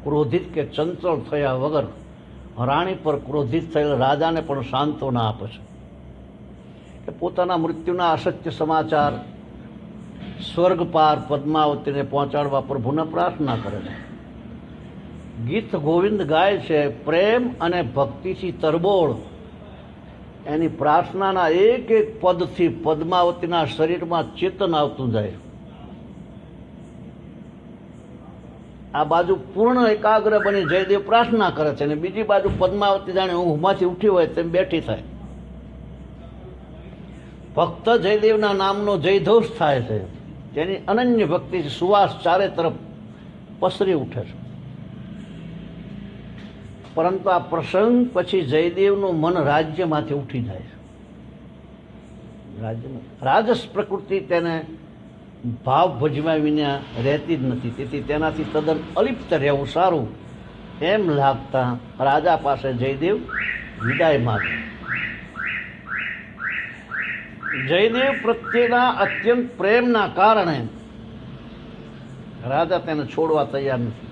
ક્રોધિત કે ચંચળ થયા વગર રાણી પર ક્રોધિત થયેલ રાજાને પણ સાંત્વના આપે છે કે પોતાના મૃત્યુના અસત્ય સમાચાર સ્વર્ગ પાર પદ્માવતીને પહોંચાડવા પ્રભુને પ્રાર્થના કરે છે. ગીત ગોવિંદ ગાય છે પ્રેમ અને ભક્તિથી તરબોળ. એની પ્રાર્થનાના એક એક પદથી પદ્માવતીના શરીરમાં ચેતન આવતું જાય. આ બાજુ પૂર્ણ એકાગ્ર બની જયદેવ પ્રાર્થના કરે છે અને બીજી બાજુ પદ્માવતી જાણે ઊંઘમાંથી ઉઠી હોય તેમ બેઠી થાય. ભક્ત જયદેવના નામનો જયઘોષ થાય છે. તેની અનન્ય ભક્તિથી સુવાસ ચારે તરફ પસરી ઉઠે છે. પરંતુ આ પ્રસંગ પછી જયદેવનું મન રાજ્યમાંથી ઉઠી જાય છે. રાજસ પ્રકૃતિ તેને ભાવ ભજવા વિના રહેતી જ નથી. તેથી તેનાથી તદ્દન અલિપ્ત રહેવું સારું એમ લાગતા રાજા પાસે જયદેવ વિદાય માગે. જયદેવ પ્રત્યેના અત્યંત પ્રેમના કારણે રાજા તેને છોડવા તૈયાર નથી.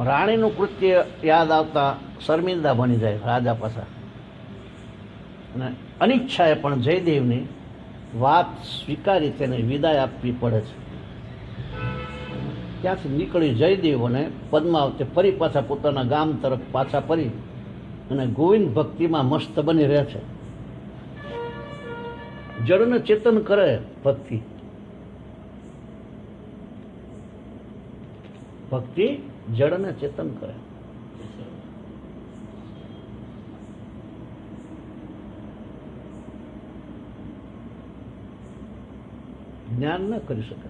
રાણીનું કૃત્ય યાદ આવતા શર્મિંદા બની જાય રાજા પાસે અને અનિચ્છાએ પણ જયદેવની વાત સ્વીકારી તેને વિદાય આપવી પડે છે. ત્યાંથી નીકળી જયદેવ અને પદ્માવતી ફરી પાછા પોતાના ગામ તરફ પાછા ફરી અને ગોવિંદ ભક્તિમાં મસ્ત બની રહે છે. જળને ચેતન કરે ભક્તિ. જળને ચેતન કરે. જ્ઞાન ન કરી શકે.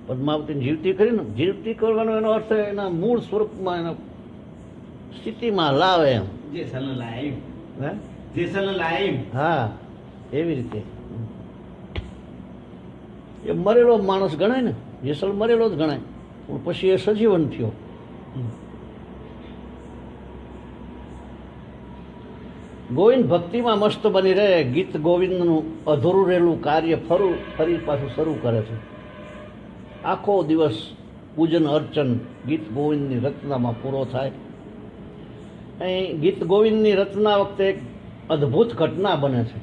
પદ્માવતી જીવતી કરીને જીવતી કરવાનો એનો અર્થ એના મૂળ સ્વરૂપમાં એના સ્થિતિમાં લાવે એમ. હા એવી રીતે એ મરેલો માણસ ગણાય ને. જેસલ મરેલો જ ગણાય પણ પછી એ સજીવન થયો. ગોવિંદ ભક્તિમાં મસ્ત બની રહે. ગીત ગોવિંદનું અધૂરું રહેલું કાર્ય ફરી પાછું શરૂ કરે છે. આખો દિવસ પૂજન અર્ચન ગીત ગોવિંદની રચનામાં પૂરો થાય. અહીં ગીત ગોવિંદની રચના વખતે એક અદ્ભુત ઘટના બને છે.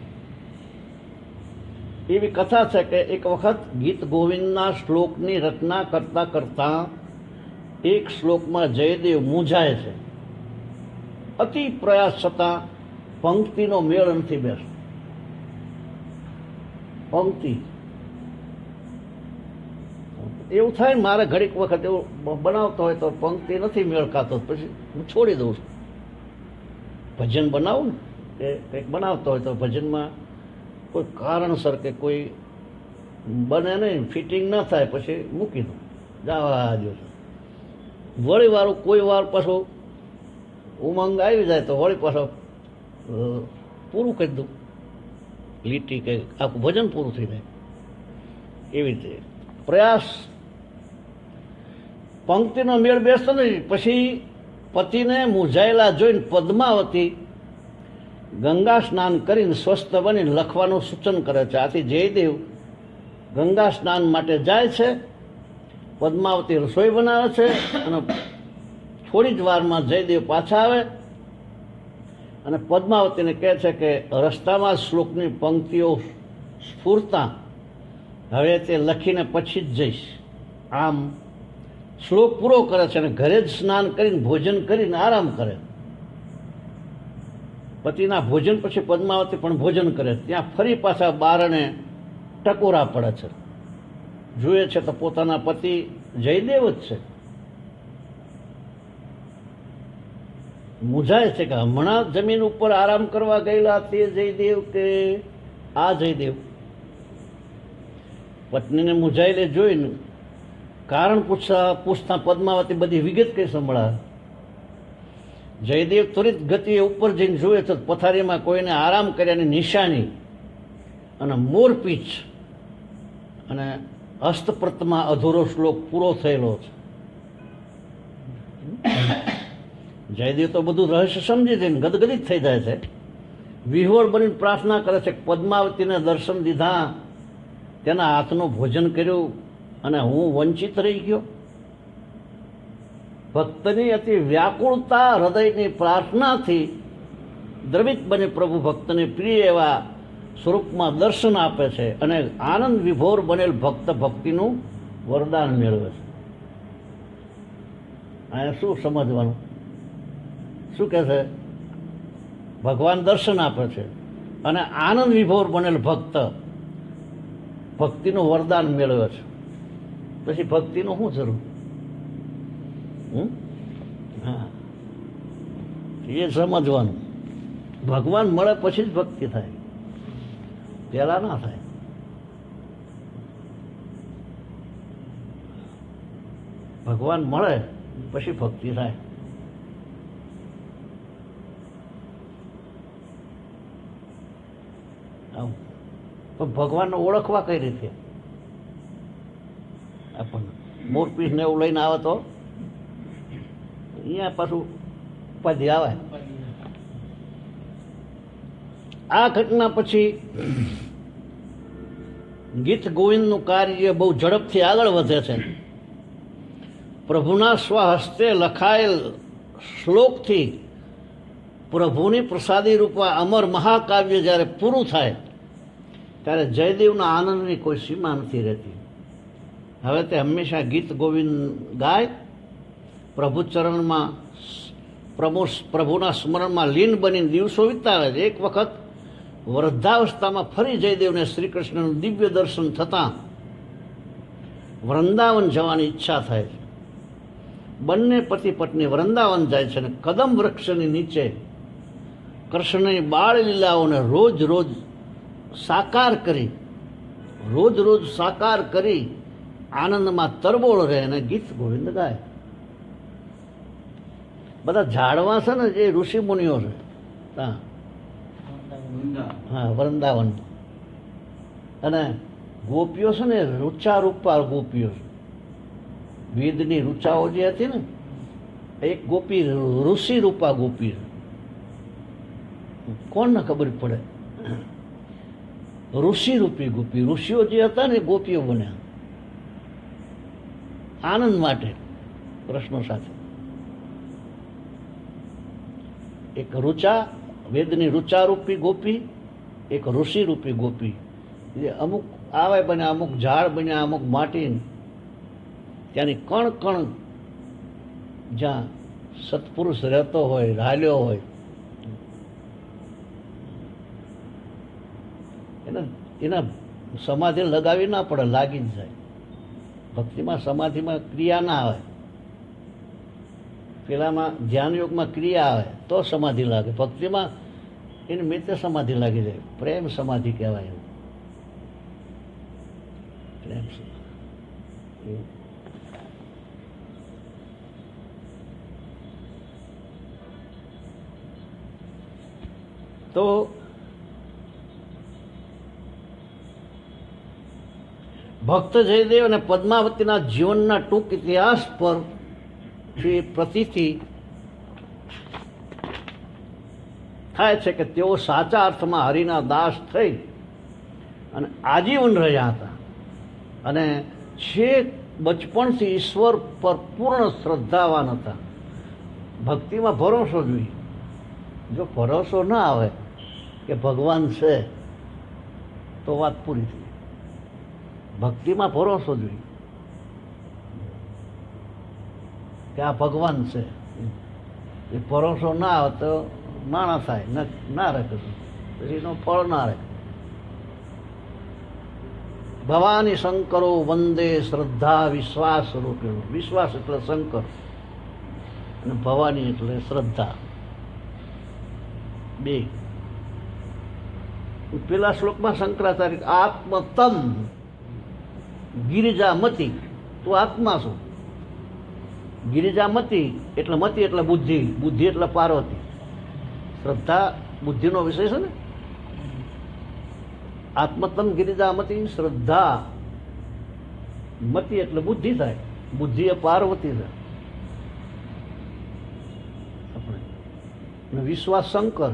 એવી કથા છે કે એક વખત ગીત ગોવિંદના શ્લોકની રચના કરતા કરતા એક શ્લોકમાં જયદેવ મૂંઝાય છે. અતિ પ્રયાસ છતાં પંક્તિનો મેળ નથી બેસતો. પંક્તિ એવું થાય ને મારે ઘડીક વખત એવું બનાવતો હોય તો પંક્તિ નથી મેળ ખાતો પછી હું છોડી દઉં છું. ભજન બનાવું ને એ કંઈક બનાવતો હોય તો ભજનમાં કોઈ કારણસર કે કોઈ બને નહીં ફિટિંગ ન થાય પછી મૂકી દઉં જવા દો. વળી વાળું કોઈ વાર પાછો ઉમંગ આવી જાય તો વળી પાછો પૂરું કરી દઉં. લીટી કે આખું ભજન પૂરું થઈ જાય. એવી રીતે પ્રયાસ પંક્તિનો મેળ બેસતો નથી. પછી પતિને મૂંઝાયેલા જોઈને પદ્માવતી ગંગા સ્નાન કરીને સ્વસ્થ બનીને લખવાનું સૂચન કરે છે. આથી જયદેવ ગંગા સ્નાન માટે જાય છે. પદ્માવતી રસોઈ બનાવે છે અને થોડી જ વારમાં જયદેવ પાછા આવે અને પદ્માવતીને કહે છે કે રસ્તામાં શ્લોકની પંક્તિઓ સ્ફૂરતા હવે તે લખીને પછી જ જઈશ. આમ શ્લોક પૂરો કરે છે અને ઘરે જ સ્નાન કરીને ભોજન કરીને આરામ કરે. પતિના ભોજન પછી પદ્માવતી પણ ભોજન કરે. ત્યાં ફરી પાછા બારણે ટકોરા પડે છે. જુએ છે તો પોતાના પતિ જયદેવ જ છે. મૂંઝાય છે કે હમણાં જમીન ઉપર આરામ કરવા ગયેલા તે જયદેવ કે આ જયદેવ. પત્નીને મૂંઝાયેલે જોઈને કારણ પૂછતા પદ્માવતી બધી વિગત કઈ સંભળાવે. જયદેવ ત્વરિત ગતિએ ઉપર જઈને જુએ તો પથારીમાં કોઈને આરામ કર્યાની નિશાની અને મોરપીંછ અને હસ્તપ્રતમાં અધૂરો શ્લોક પૂરો થયેલો છે. જયદેવ તો બધું રહસ્ય સમજી જઈને ગદગદિત થઈ જાય છે. વિહવળ બનીને પ્રાર્થના કરે છે કે પદ્માવતીને દર્શન દીધા, તેના હાથનું ભોજન કર્યું અને હું વંચિત રહી ગયો. ભક્તની અતિ વ્યાકુળતા હૃદયની પ્રાર્થનાથી દ્રવિત બની પ્રભુ ભક્તને પ્રિય એવા સ્વરૂપમાં દર્શન આપે છે અને આનંદ વિભોર બનેલ ભક્ત ભક્તિનું વરદાન મેળવે છે. અહીંયા શું સમજવાનું? શું કહે છે? ભગવાન દર્શન આપે છે અને આનંદ વિભોર બનેલ ભક્ત ભક્તિનું વરદાન મેળવે છે. પછી ભક્તિનું શું જરૂર? હા, એ સમજવાનું. ભગવાન મળે પછી જ ભક્તિ થાય, પહેલા ના થાય. ભગવાન મળે પછી ભક્તિ થાય. પણ ભગવાનને ઓળખવા કઈ રીતે? આપણને મોરપીંછ ને એવું લઈને આવે તો અહીંયા પાછું ઉપાધિ આવે. આ ઘટના પછી ગીત ગોવિંદનું કાર્ય બહુ ઝડપથી આગળ વધે છે. પ્રભુના સ્વહસ્તે લખાયેલ શ્લોકથી પ્રભુની પ્રસાદી રૂપા અમર મહાકાવ્ય જ્યારે પૂરું થાય ત્યારે જયદેવના આનંદની કોઈ સીમા નથી રહેતી. હવે તે હંમેશા ગીત ગોવિંદ ગાય, પ્રભુ ચરણમાં પ્રભુના સ્મરણમાં લીન બનીને દિવસો વિતાવે છે. એક વખત વૃદ્ધાવસ્થામાં ફરી જયદેવને શ્રી કૃષ્ણનું દિવ્ય દર્શન થતાં વૃંદાવન જવાની ઈચ્છા થાય છે. બંને પતિ પત્ની વૃંદાવન જાય છે અને કદમ વૃક્ષની નીચે કૃષ્ણની બાળ લીલાઓને રોજ રોજ સાકાર કરી આનંદમાં તરબોળ રહે અને ગીત ગોવિંદ ગાય. બધા ઝાડવા છે ને જે ઋષિ મુનિઓ છે હા વૃંદાવન, અને ગોપીઓ છે ને રૂચા રૂપા ગોપીઓ છે. વેદની રૂચાઓ જે હતી ને, એક ગોપી ઋષિ રૂપા ગોપી છે. કોણને ખબર પડે? ઋષિ રૂપી ગોપી. ઋષિઓ જે હતા ને ગોપીઓ બન્યા આનંદ માટે કૃષ્ણ સાથે. એક રૂચા, વેદની રૂચા રૂપી ગોપી, એક ઋષિ રૂપી ગોપી. જે અમુક આવે બન્યા, અમુક ઝાડ બન્યા, અમુક માટી, ત્યાંની કણ કણ જ્યાં સત્પુરુષ રહેતો હોય, રાલ્યો હોય, એના સમાધિ લગાવી ના પડે, લાગી જ જાય. ભક્તિમાં સમાધિમાં ક્રિયા ના આવે, પેલામાં ધ્યાન યોગમાં ક્રિયા આવે તો સમાધિ લાગે. ભક્તિમાં એની મિત્ર સમાધિ લાગી જાય. પ્રેમ સમાધિ કહેવાય. એવું પ્રેમ સમાધિ. તો ભક્ત જયદેવ અને પદ્માવતીના જીવનના ટૂંક ઇતિહાસ પર એ પ્રતીતિ થાય છે કે તેઓ સાચા અર્થમાં હરિના દાસ થઈ અને આજીવન રહ્યા હતા અને છેક બચપણથી ઈશ્વર પર પૂર્ણ શ્રદ્ધાવાન હતા. ભક્તિમાં ભરોસો જોઈએ. જો ભરોસો ના આવે કે ભગવાન છે તો વાત પૂરી થઈ. ભક્તિમાં ભરોસો જોઈએ કે આ ભગવાન છે. એ ભરોસો ના આવે તો નાણાં થાય ના રહે, પછી એનું ફળ ના રહે. ભવાની શંકરો વંદે શ્રદ્ધા વિશ્વાસ રૂપે. વિશ્વાસ એટલે શંકર અને ભવાની એટલે શ્રદ્ધા. બે પેલા શ્લોકમાં શંકરાચાર્ય આત્મતમ ગિરિજામતી, તું આત્મા છું. ગિરિજામતી એટલે મતી એટલે બુદ્ધિ, બુદ્ધિ એટલે પાર્વતી. શ્રદ્ધા બુદ્ધિનો વિષય છે ને. આત્મતમ ગિરિજામતી શ્રદ્ધા મતી એટલે બુદ્ધિ થાય. બુદ્ધિ એ પાર્વતી થાય આપણે. વિશ્વાસ શંકર.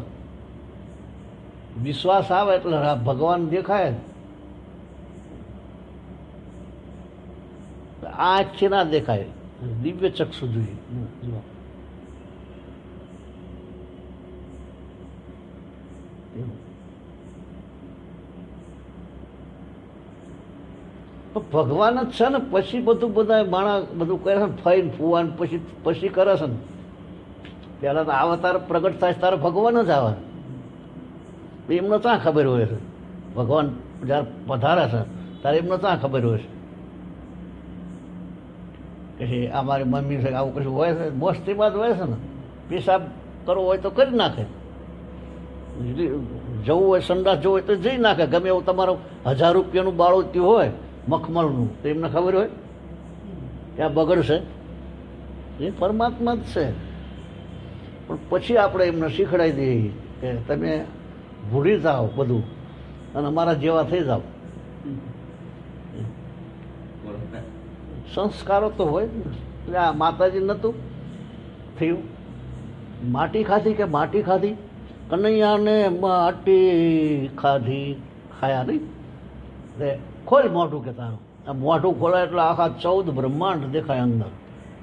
વિશ્વાસ આવે એટલે ભગવાન દેખાય જ. આંખથી ના દેખાય, દિવ્ય ચક્ષુ જોઈએ. ભગવાન જ છે ને. પછી બધું બધા માણસ બધું કરે છે ને, ફઈને ફૂવાન પછી કરે છે ને. પહેલાં તો અવતાર પ્રગટ થાય ત્યારે ભગવાન જ આવે. એમને ત્યાં ખબર હોય છે ભગવાન જ્યારે પધારે છે ત્યારે એમને ત્યાં ખબર હોય છે કે આ મારી મમ્મી છે, આવું કશું હોય છે. મસ્તીમાં જ હોય છે ને. પેશાબ કરવો હોય તો કરી નાખે, જવું હોય સંડાસ જવું હોય તો જઈ નાખે. ગમે એવું તમારું 1000 રૂપિયાનું બાળોત્યું હોય મખમલનું, તો એમને ખબર હોય કે આ બગડશે. એ પરમાત્મા જ છે. પણ પછી આપણે એમને શીખડાવી દઈએ કે તમે ભૂલી જાઓ બધું અને અમારા જેવા થઈ જાઓ. સંસ્કારો તો હોય ને. એટલે આ માતાજી નહોતું થયું. માટી ખાધી કે માટી ખાધી, કનૈયાને માટી ખાધી, ખાયા નહીં. એટલે ખોલ મોઢું કે તારું. આ મોઢું ખોલાય એટલે આખા 14 બ્રહ્માંડ દેખાય અંદર.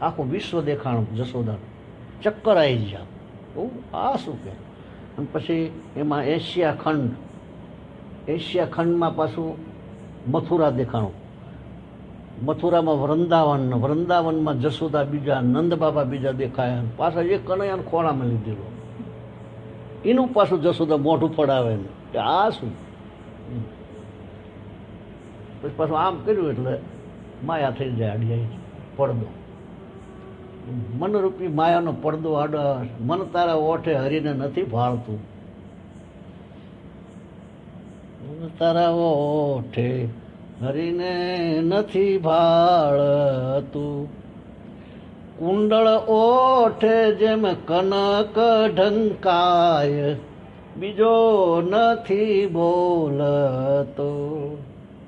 આખું વિશ્વ દેખાણું જશોદાનું. ચક્કર આવી જાય. આ શું કે. અને પછી એમાં એશિયા ખંડ, એશિયા ખંડમાં પાછું મથુરા દેખાણું. મથુરામાં વૃંદાવન, વૃંદાવનમાં જશોદા બીજા, નંદ બાબા બીજા દેખાયા. પાછા એક કનૈયાને ખોળામાં લીધેલો. એનું પાછું જશોદા મોઢું પડાવે ને કે આ શું. પછી પાછું આમ કર્યું એટલે માયા થઈ જાય. અડિયાઈ પડદો, મનરૂપી માયાનો પડદો આડસ. મન તારા ઓઠે હરીને નથી ભાળતું. મન તારા ઓઠે હરીને નથી ભાળતું. કુંડળ ઓઠે જેમ કનક ઢંકાય, બીજો નથી બોલતો.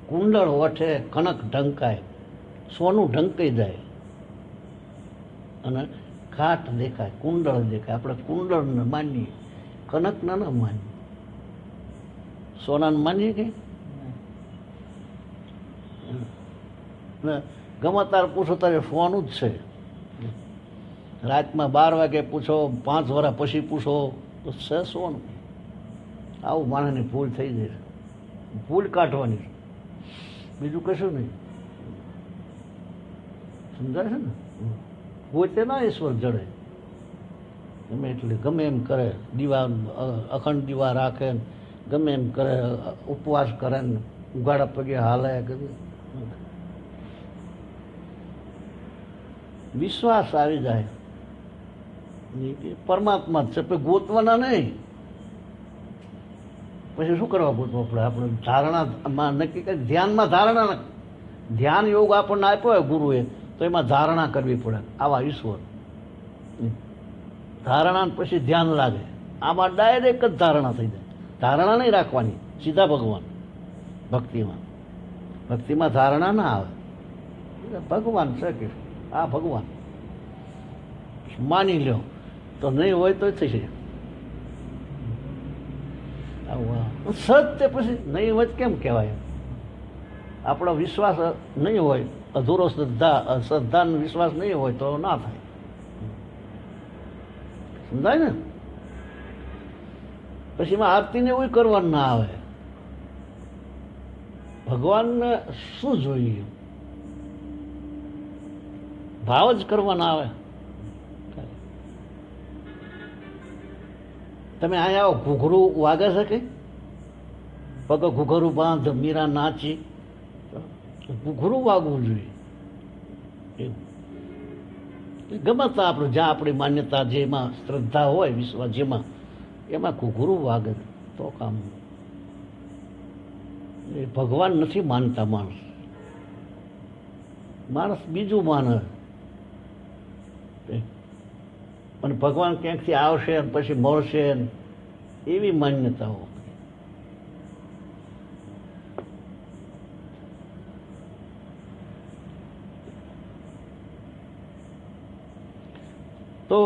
કુંડળ ઓઠે કનક ઢંકાય, સોનું ઢંકાઈ જાય અને ઘાટ દેખાય, કુંડળ દેખાય. આપણે કુંડળને માનીએ, કનકને ન માનીએ. સોનાને માનીએ કે ગમે તારે પૂછો તારે સોનું જ છે. રાતમાં 12 વાગે પૂછો, 5 વર્ષ પછી પૂછો તો છે સોનું. આવું માણસની ભૂલ થઈ જાય. ભૂલ કાઢવાની, બીજું કશું નહીં. સમજાય છે ને. પોતે ના ઈશ્વર જડે. ગમે એટલે ગમે એમ કરે, દીવા અખંડ દીવા રાખે, ગમે એમ કરે, ઉપવાસ કરે ને ઉઘાડા પગે હાલે. વિશ્વાસ આવી જાય પરમાત્મા જ છે. પછી ગોતવાના નહીં. પછી શું કરવા ગોતવા પડે? આપણે ધારણામાં નક્કી કરી, ધ્યાનમાં ધારણા. ધ્યાન યોગ આપણને આપ્યો હોય ગુરુએ, તો એમાં ધારણા કરવી પડે. આવા ઈશ્વર ધારણા પછી ધ્યાન લાગે. આમાં ડાયરેક્ટ જ ધારણા થઈ જાય. ધારણા નહીં રાખવાની, સીધા ભગવાન. ભક્તિમાં ધારણા ના આવે. ભગવાન છે કે આ ભગવાન. માની લ્યો તો નહીં હોય તો થશે. સત્ય પછી નહીં હોય તો કેમ કહેવાય? આપણો વિશ્વાસ નહીં હોય, અધૂરો શ્રદ્ધાનો વિશ્વાસ નહીં હોય તો ના થાય. સમજાય ને? પછી એમાં આરતીને એવું કરવાનું ના આવે. ભગવાનને શું જોઈએ? ભાવ જ કરવાના આવે. તમે અહીંયા આવો, ઘૂઘરું વાગે છે કે પગ ઘૂઘરું બાંધ મીરા નાચી, ઘૂઘરું વાગવું જોઈએ. ગમે તો આપણું જ્યાં આપણી માન્યતા, જેમાં શ્રદ્ધા હોય, વિશ્વાસ જેમાં, એમાં ઘૂઘરું વાગે તો કામ. એ ભગવાન નથી માનતા માણસ. માણસ બીજું માને, અને ભગવાન ક્યાંકથી આવશે અને પછી મળશે એવી માન્યતાઓ. તો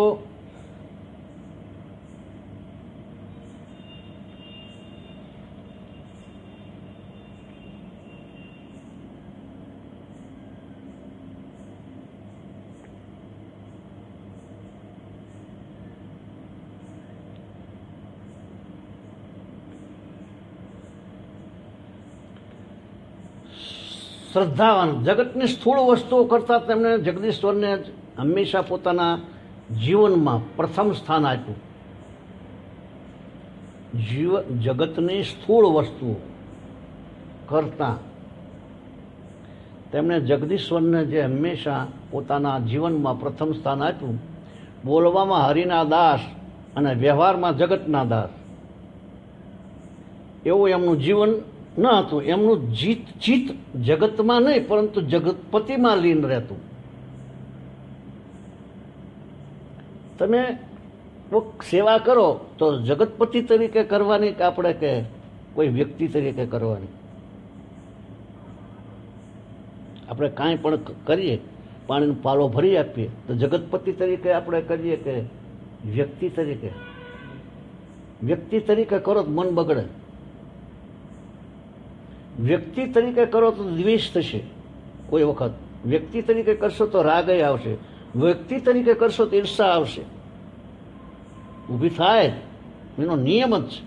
શ્રદ્ધાવાન જગતની સ્થૂળ વસ્તુઓ કરતાં તેમણે જગદીશ્વરને હંમેશા પોતાના જીવનમાં પ્રથમ સ્થાન આપ્યું. જગતની સ્થૂળ વસ્તુઓ કરતાં તેમણે જગદીશ્વરને જે હંમેશા પોતાના જીવનમાં પ્રથમ સ્થાન આપ્યું. બોલવામાં હરિના દાસ અને વ્યવહારમાં જગતના દાસ, એવું એમનું જીવન ન હતું. એમનું ચિત્ત જગતમાં નહીં પરંતુ જગતપતિમાં લીન રહેતું. તમે સેવા કરો તો જગતપતિ તરીકે કરવાની કે આપણે કે કોઈ વ્યક્તિ તરીકે કરવાની? આપણે કાંઈ પણ કરીએ, પાણીનો પાલો ભરી આપીએ તો જગતપતિ તરીકે આપણે કરીએ કે વ્યક્તિ તરીકે? વ્યક્તિ તરીકે કરો તો મન બગડે. વ્યક્તિ તરીકે કરો તો દ્વેષ થશે કોઈ વખત. વ્યક્તિ તરીકે કરશો તો રાગય આવશે. વ્યક્તિ તરીકે કરશો તો ઈર્ષા આવશે. ઊભી થાય, એનો નિયમ જ છે.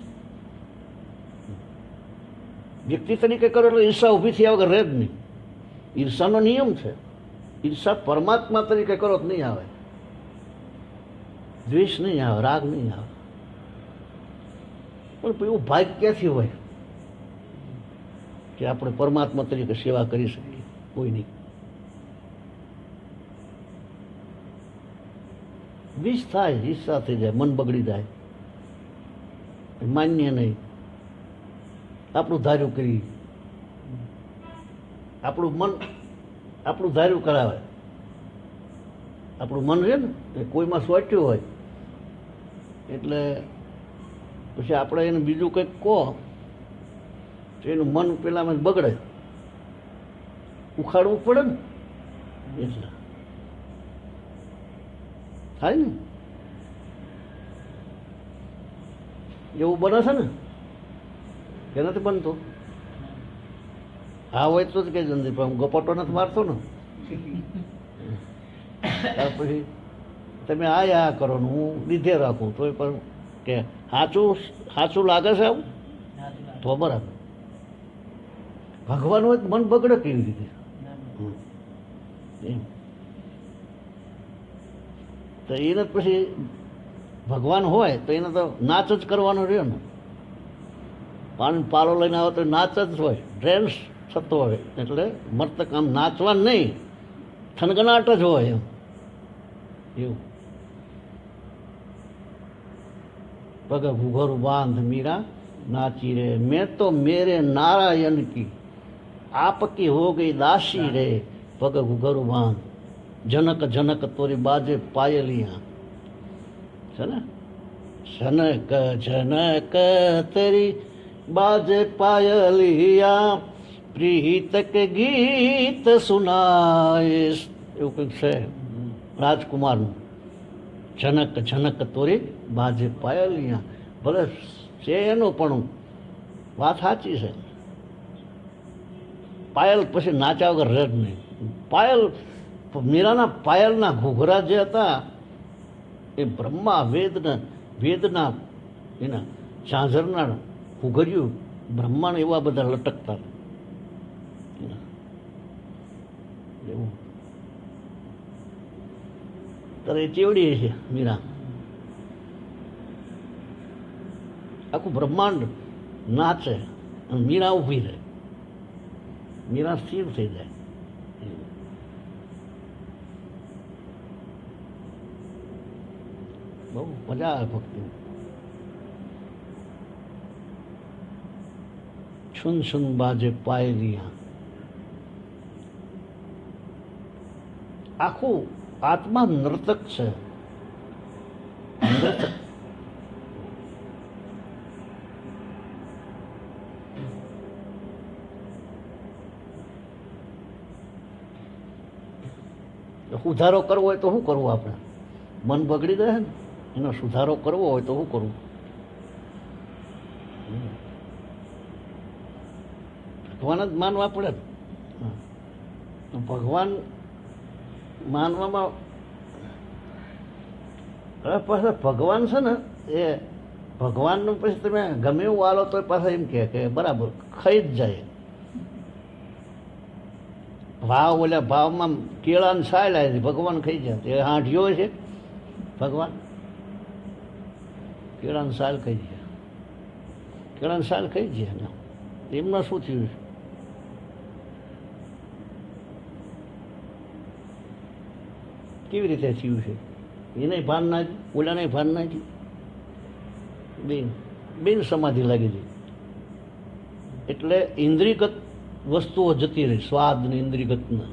વ્યક્તિ તરીકે કરો એટલે ઈર્ષા ઊભી થયા વગર રહે જ નહીં. ઈર્ષાનો નિયમ છે. ઈર્ષા પરમાત્મા તરીકે કરો તો નહીં આવે. દ્વેષ નહીં આવે, રાગ નહીં આવે. પણ એવું ભાગ્ય ક્યાંથી હોય કે આપણે પરમાત્મા તરીકે સેવા કરી શકીએ? કોઈ નહીં. વિષ થાય, ઈર્ષા થઈ જાય, મન બગડી જાય, માન્ય નહીં. આપણું ધાર્યું કરી, આપણું મન આપણું ધાર્યું કરાવે. આપણું મન છે ને એ કોઈમાં સોટ્યું હોય એટલે પછી આપણે એને બીજું કંઈક કહો તો એનું મન પેલામાં બગડે, ઉખાડવું પડે ને. એટલે થાય ને એવું બને છે ને કે નથી બનતું? હા હોય તો જ કઈ જલ્દી, પણ ગોપાટો નથી મારતો ને. ત્યાર પછી તમે આ કરો ને હું લીધે રાખું તો પણ કે સાચું લાગે છે આવું તો બરાબર. ભગવાન હોય મન બગડે કેવી રીતે? એમ તો એને પછી ભગવાન હોય તો એને તો નાચ જ કરવાનો રહ્યો ને. પાણી પાલો લઈને આવે તો નાચ જ હોય, ડ્રેન્સ થતો હોય. એટલે મર્તક આમ નાચવા નહીં, થનગનાટ જ હોય એમ. એવું પગ ઘૂઘરું બાંધ મીરા नाची रे, मैं तो मेरे नारायण की आपकी हो गई दासी रे, पग घुघरू बांध जनक जनक तोरी बाजे पायलियां है ना, जनक जनक तेरी बाजे पायलिया प्रीत के गीत सुनाए. એવું કંઈક છે રાજકુમારનું. જનક જનક તોરી બાજે પાયલિયા. ભલે છે એનું પણ વાત સાચી છે. પાયલ પછી નાચ્યા વગર રહે જ નહીં. પાયલ મીરાના પાયલના ઘૂઘરા જે હતા એ બ્રહ્મા વેદના એના ઝાંઝરના ઘૂઘર્યું બ્રહ્માને એવા બધા લટકતા એવું. ત્યારે એ ચેવડી છે મીરા. આખું બ્રહ્માંડ નાચે અને મીરા ઊભી રહે. મીરા સ્થિર થઈ જાય. બહુ મજા આવે ભક્તિ. છુન છુન બાજે પાયલિયા. આખું આત્મા નર્તક છે. નર્તક. સુધારો કરવો હોય તો શું કરવું? આપણે મન બગડી જાય ને, એનો સુધારો કરવો હોય તો શું કરવું? ભગવાન જ માનવા પડે ને. ભગવાન માનવામાં હવે પાછા ભગવાન છે ને એ ભગવાનનું પછી તમે ગમે એવું આલો તો પાછા એમ કે બરાબર ખાઈ જ જાય. ભાવ ઓલા ભાવમાં કેળાને છાલ આવી ભગવાન ખાઈ જાય. એ હાંઠિયો છે ભગવાન. કેળાને છાલ ખાઈ જાય. કેળાને છાલ ખાઈ જાય. એમમાં શું થયું? કેવી રીતે થયું છે? એને ભાન ના થયું, ઓલાને ભાન ના થયું. બેન સમાધિ લાગી ગઈ. એટલે ઇન્દ્રિયગત વસ્તુઓ જતી રહી. સ્વાદ ને ઇન્દ્રિયગતના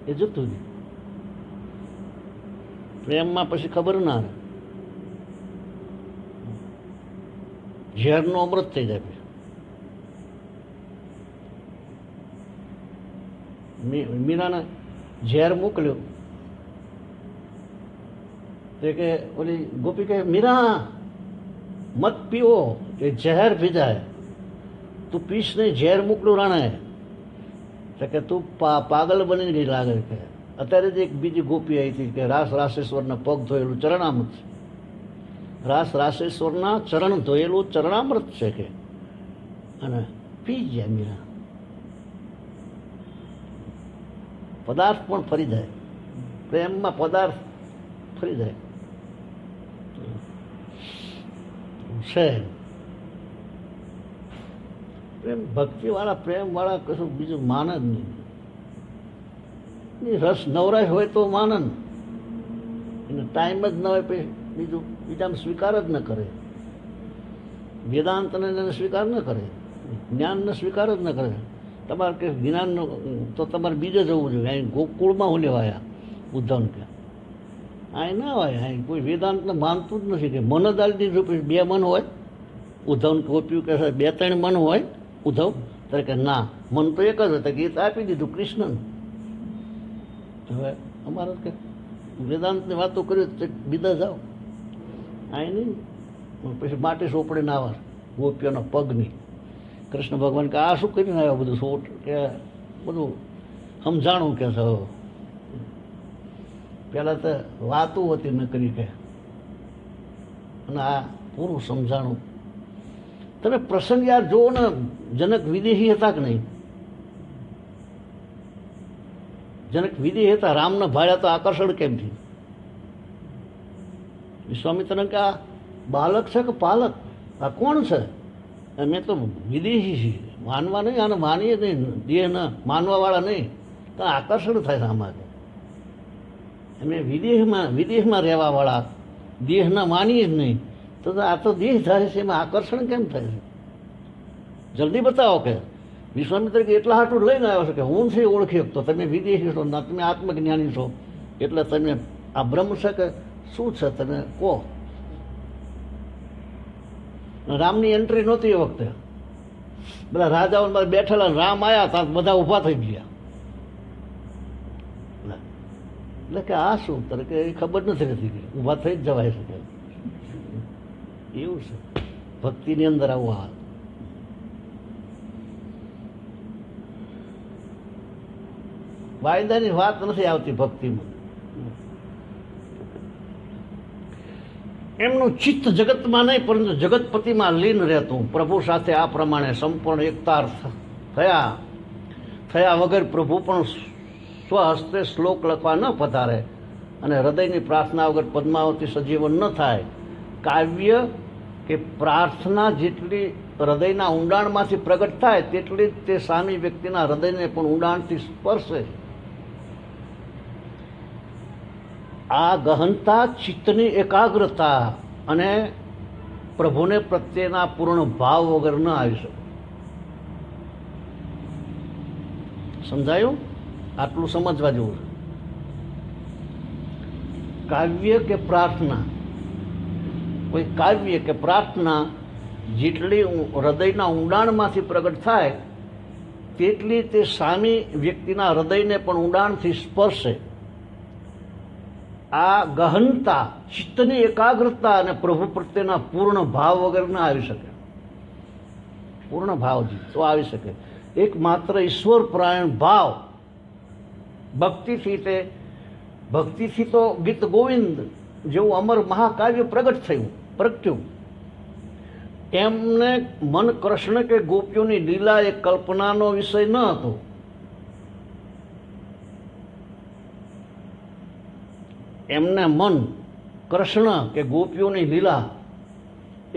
એ જતું રહી. પ્રેમમાં પછી ખબર ના રહે. ઝેરનું અમૃત થઈ જાય. મીરાને ઝેર મોકલ્યો તે કે ઓલી ગોપી કહે મીરા મત પીવો એ ઝેર પીજાય. તું પીશ નહીં, ઝેર મોકલું રાણાએ. તો કે તું પાગલ બની ગઈ લાગે. કે અત્યારે જ એક બીજી ગોપી આવી હતી કે રાસેશ્વરના પગ ધોયેલું ચરણામૃત. રાસેશ્વરના ચરણ ધોયેલું ચરણામૃત છે કે, અને પી ગયા મીરા. પદાર્થ પણ ફરી જાય. પ્રેમમાં પદાર્થ ફરી જાય છે. પ્રેમ ભક્તિવાળા પ્રેમવાળા કશું બીજું માન જ નહીં. રસ નવરાશ હોય તો માનન. એને ટાઈમ જ ન હોય પછી બીજું બીજાને સ્વીકાર જ ન કરે. વેદાંતને એને સ્વીકાર ન કરે. જ્ઞાનને સ્વીકાર જ ન કરે. તમારે કે જ્ઞાનનો તો તમારે બીજે જવું જોઈએ. અહીં ગોકુળમાં હું લેવાયા ઉદ્ધવને કે અહીં ના હોય. અહીં કોઈ વેદાંતને માનતું જ નથી. કે મન જ આલી દીધું. પછી બે મન હોય. ઉદ્ધવને ગોપ્યું કે બે ત્રણ મન હોય ઉદ્ધવ. ત્યારે કે ના, મન તો એક જ હતા. ગીત આપી દીધું કૃષ્ણને. હવે અમારે કે વેદાંતની વાતો કરી તો બીજા જાઓ. અહીં નહીં. પછી માટી સોપડીને આવા ગોપીઓના પગની. કૃષ્ણ ભગવાન કે આ શું કરીને આવ્યા બધું સોટ કે બધું સમજાણું કે છે. પહેલાં તો વાતું હતી ન કરી કે, અને આ પૂરું સમજાણું. તમે પ્રસંગ યાર જુઓ ને, જનક વિદેહી હતા કે નહીં? જનક વિદેહી હતા. રામને ભાડ્યા તો આકર્ષણ કેમ થયું? વિશ્વામિત્રને કે આ બાલક છે કે પાલક? આ કોણ છે? અમે તો વિદેશી છીએ, માનવા નહીં. આને માનીએ નહીં, દેહના માનવાવાળા નહીં. તો આકર્ષણ થાય છે આમાં. અમે વિદેશમાં રહેવાવાળા દેહના માનીએ જ નહીં. તો આ તો દેહ થાય છે, એમાં આકર્ષણ કેમ થાય છે? જલ્દી બતાવો. કે વિશ્વામિત્ર કે એટલા હાટું લઈને આવ્યો છે કે હું છે ઓળખી શકતો. તમે વિદેશી છો, ના તમે આત્મજ્ઞાની છો, એટલે તમે આ બ્રહ્મ છે કે શું છે તમે કહો. રામની એન્ટ્રી નહોતી એ વખતે. બધા રાજાઓ બેઠેલા, રામ આવ્યા ત્યાં બધા ઊભા થઈ ગયા. એટલે કે આ શું તને કે એ ખબર નથી રહેતી કે ઊભા થઈ જ જવાય છે એવું છે ભક્તિની અંદર આવું હાલ. વાયદાની વાત નથી આવતી ભક્તિમાં. એમનું ચિત્ત જગતમાં નહીં પરંતુ જગતપતિમાં લીન રહેતું. પ્રભુ સાથે આ પ્રમાણે સંપૂર્ણ એકતાર્થ થયા વગર પ્રભુ પણ સ્વહસ્તે શ્લોક લખવા ન પધારે અને હૃદયની પ્રાર્થના વગર પદ્માવતી સજીવન ન થાય. કાવ્ય કે પ્રાર્થના જેટલી હૃદયના ઊંડાણમાંથી પ્રગટ થાય તેટલી જ તે સામી વ્યક્તિના હૃદયને પણ ઊંડાણથી સ્પર્શે. આ ગહનતા ચિત્તની એકાગ્રતા અને પ્રભુને પ્રત્યેના પૂર્ણ ભાવ વગર ન આવી શકે. સમજાયું? આટલું સમજવા જેવું છે. કાવ્ય કે પ્રાર્થના, કોઈ કાવ્ય કે પ્રાર્થના જેટલી હૃદયના ઊંડાણમાંથી પ્રગટ થાય તેટલી તે સામી વ્યક્તિના હૃદયને પણ ઊંડાણથી સ્પર્શે. આ ગહનતા ચિત્તની એકાગ્રતા અને પ્રભુ પ્રત્યેના પૂર્ણ ભાવ વગર ન આવી શકે. પૂર્ણ ભાવથી તો આવી શકે. એકમાત્ર ઈશ્વર પરાયણ ભાવ ભક્તિથી તો ગીત ગોવિંદ જેવું અમર મહાકાવ્ય પ્રગટ્યું. એમને મન કૃષ્ણ કે ગોપીઓની લીલા એ કલ્પનાનો વિષય ન હતો. એમને મન કૃષ્ણ કે ગોપીઓની લીલા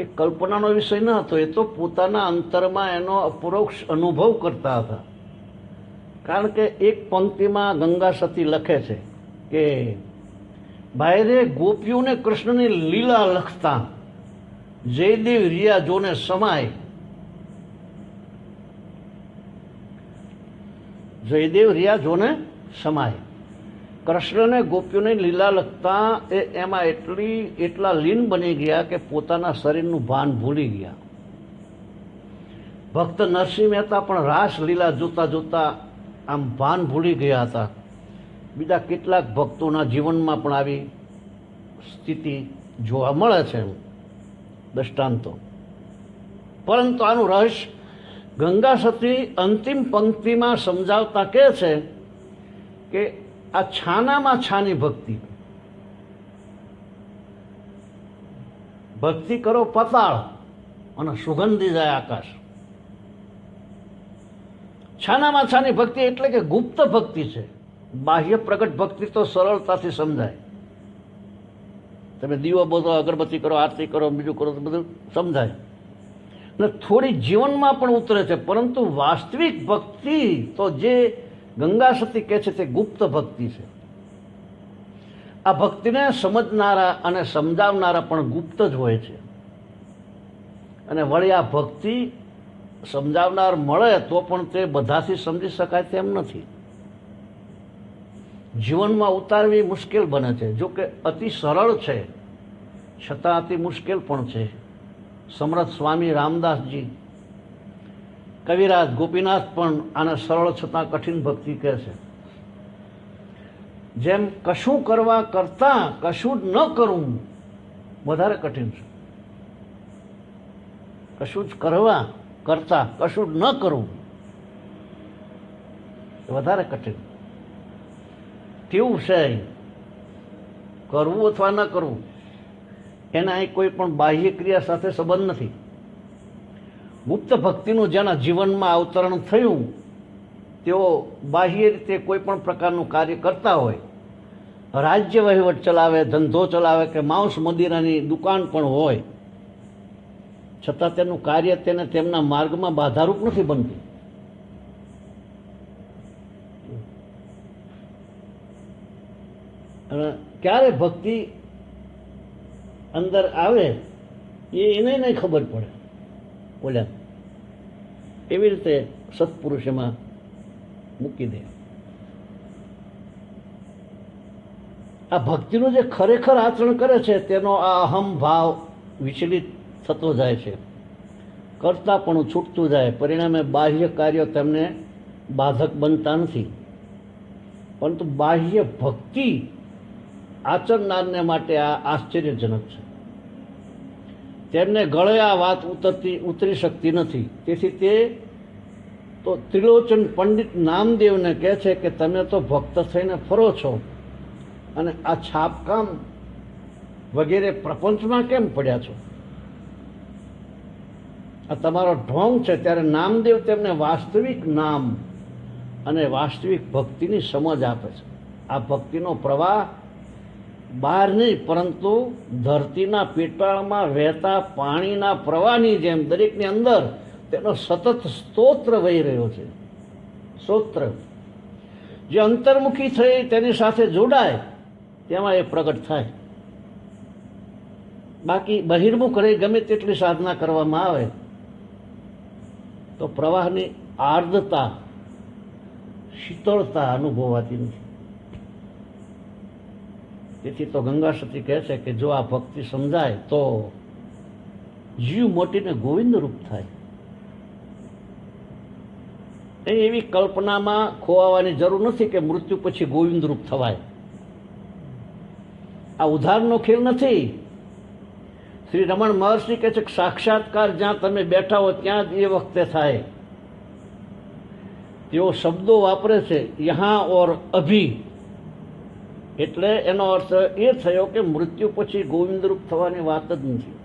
એ કલ્પનાનો વિષય ન હતો. એ તો પોતાના અંતરમાં એનો અપરોક્ષ અનુભવ કરતા હતા. કારણ કે એક પંક્તિમાં ગંગા સતી લખે છે કે ભાઈ રે ગોપીઓને કૃષ્ણની લીલા લખતા જયદેવ રિયા જોને સમાય. જયદેવ રિયા જોને સમાય. કૃષ્ણને ગોપીઓને લીલા લખતા એ એમાં એટલા લીન બની ગયા કે પોતાના શરીરનું ભાન ભૂલી ગયા. ભક્ત નરસિંહ મહેતા પણ રાસ લીલા જોતા જોતા આમ ભાન ભૂલી ગયા હતા. બીજા કેટલાક ભક્તોના જીવનમાં પણ આવી સ્થિતિ જોવા મળે છે દ્રષ્ટાંતો. પરંતુ આનું રહસ્ય ગંગા સતી અંતિમ પંક્તિમાં સમજાવતા કહે છે કે આ છાનામાં છાની ભક્તિ કરો પતાળ અને સુગંધી જાય આકાશ. છાનામાં છાની ભક્તિ એટલે કે ગુપ્ત ભક્તિ છે. બાહ્ય પ્રગટ ભક્તિ તો સરળતાથી સમજાય. તમે દીવો બોલો, અગરબત્તી કરો, આરતી કરો, બીજું કરો તો બધું સમજાય ને થોડી જીવનમાં પણ ઉતરે છે. પરંતુ વાસ્તવિક ભક્તિ તો જે ગંગા સતી કહે છે તે ગુપ્ત ભક્તિ છે. આ ભક્તિને સમજનારા અને સમજાવનારા પણ ગુપ્ત જ હોય છે. અને વળી આ ભક્તિ સમજાવનાર મળે તો પણ તે બધાથી સમજી શકાય તેમ નથી. જીવનમાં ઉતારવી મુશ્કેલ બને છે. જો કે અતિ સરળ છે છતાં અતિ મુશ્કેલ પણ છે. સમર્થ સ્વામી રામદાસજી, કવિરાજ ગોપીનાથ પણ આને સરળ છતાં કઠિન ભક્તિ કહે છે. જેમ કશું કરવા કરતાં કશું ન કરવું વધારે કઠિન છે. કશું જ કરવા કરતાં કશું જ ન કરવું વધારે કઠિન. કેવું છે કરવું અથવા ન કરવું એના અહીં કોઈ પણ બાહ્ય ક્રિયા સાથે સંબંધ નથી. ગુપ્ત ભક્તિનું જેના જીવનમાં અવતરણ થયું તેઓ બાહ્ય રીતે કોઈ પણ પ્રકારનું કાર્ય કરતા હોય, રાજ્ય વહીવટ ચલાવે, ધંધો ચલાવે કે માંસ મદિરાની દુકાન પણ હોય, છતાં તેનું કાર્ય તેને તેમના માર્ગમાં બાધારૂપ નથી બનતું. અને ક્યારે ભક્તિ અંદર આવે એને નહીં ખબર પડે. બોલ્યા એવી રીતે સત્પુરુષ એમાં મૂકી દે. આ ભક્તિનું જે ખરેખર આચરણ કરે છે તેનો આ અહમ ભાવ વિચલિત થતો જાય છે. કરતા પણ છૂટતું જાય. પરિણામે બાહ્ય કાર્યો તેમને બાધક બનતા નથી. પરંતુ બાહ્ય ભક્તિ આચરનારને માટે આ આશ્ચર્યજનક છે. તેમને ગળે આ વાત ઉતરી શકતી નથી. તેથી તે તો ત્રિલોચન પંડિત નામદેવને કહે છે કે તમે તો ભક્ત થઈને ફરો છો અને આ છાપકામ વગેરે પ્રપંચમાં કેમ પડ્યા છો? આ તમારો ઢોંગ છે. ત્યારે નામદેવ તેમને વાસ્તવિક નામ અને વાસ્તવિક ભક્તિની સમજ આપે છે. આ ભક્તિનો પ્રવાહ બહાર નહીં, પરંતુ ધરતીના પેટાળમાં વહેતા પાણીના પ્રવાહની જેમ દરેકની અંદર તેનો સતત સ્તોત્ર વહી રહ્યો છે. સ્તોત્ર જે અંતર્મુખી થઈ તેની સાથે જોડાય તેમાં એ પ્રગટ થાય. બાકી બહિર્મુખ રહી ગમે તેટલી સાધના કરવામાં આવે તો પ્રવાહની આર્દ્રતા, શીતળતા અનુભવાતી નથી. તેથી તો ગંગા સતી કહે છે કે જો આ ભક્તિ સમજાય તો જીવ મોટીને ગોવિંદ રૂપ થાય. એવી કલ્પનામાં ખોવાવાની જરૂર નથી કે મૃત્યુ પછી ગોવિંદ રૂપ થવાય. આ ઉધારનો ખેલ નથી. શ્રી રમણ મહર્ષિ કહે છે કે સાક્ષાત્કાર જ્યાં તમે બેઠા હો ત્યાં જ એ વખતે થાય. તેઓ શબ્દો વાપરે છે યહાં ઓર અભી, એટલે એનો અર્થ એ થયો કે મૃત્યુ પછી ગોવિંદરૂપ થવાની વાત જ નથી.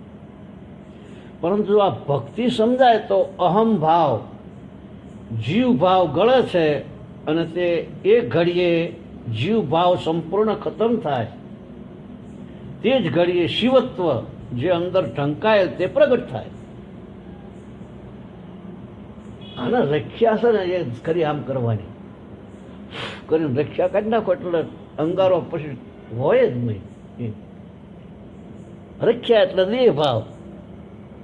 પરંતુ આ ભક્તિ સમજાય તો અહમ ભાવ, જીવ ભાવ ગળે છે અને તે એક ઘડીએ જીવ ભાવ સંપૂર્ણ ખતમ થાય. તે જ ઘડીએ શિવત્વ જે અંદર ઢંકાયેલ તે પ્રગટ થાય. આને રખ્યા છે ને એ ખરી આમ કરવાની કરીને રખ્યા કાઢી નાખો એટલે અંગારો પછી હોય જ નહીં. રખ્યા એટલે દેહ ભાવ,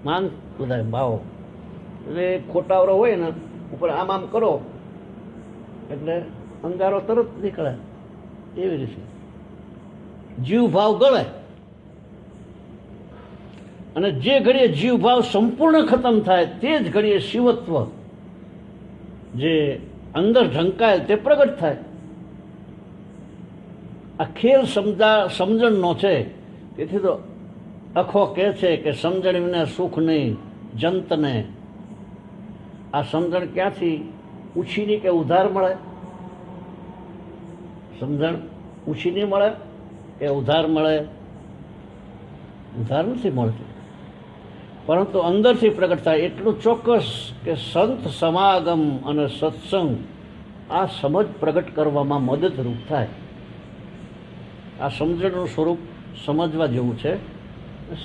માન બધા ભાવ. એટલે ખોટાવરો હોય ને ઉપર આમ આમ કરો એટલે અંગારો તરત નીકળે. એવી રીતે જીવ ભાવ ગળે અને જે ઘડીએ જીવ ભાવ સંપૂર્ણ ખતમ થાય તે જ ઘડીએ શિવત્વ જે અંદર ઢંકાય તે પ્રગટ થાય. આ ખેલ સમજણનો છે. તેથી તો અખો કહે છે કે સમજણ વિના સુખ નહીં જંતને. આ સમજણ ક્યાંથી ઉછીની કે ઉધાર મળે? સમજણ ઉછીની મળે કે ઉધાર મળે? ઉધાર નથી મળતી, પરંતુ અંદરથી પ્રગટ થાય. એટલું ચોક્કસ કે સંત સમાગમ અને સત્સંગ આ સમજ પ્રગટ કરવામાં મદદરૂપ થાય. આ સમજણનું સ્વરૂપ સમજવા જેવું છે.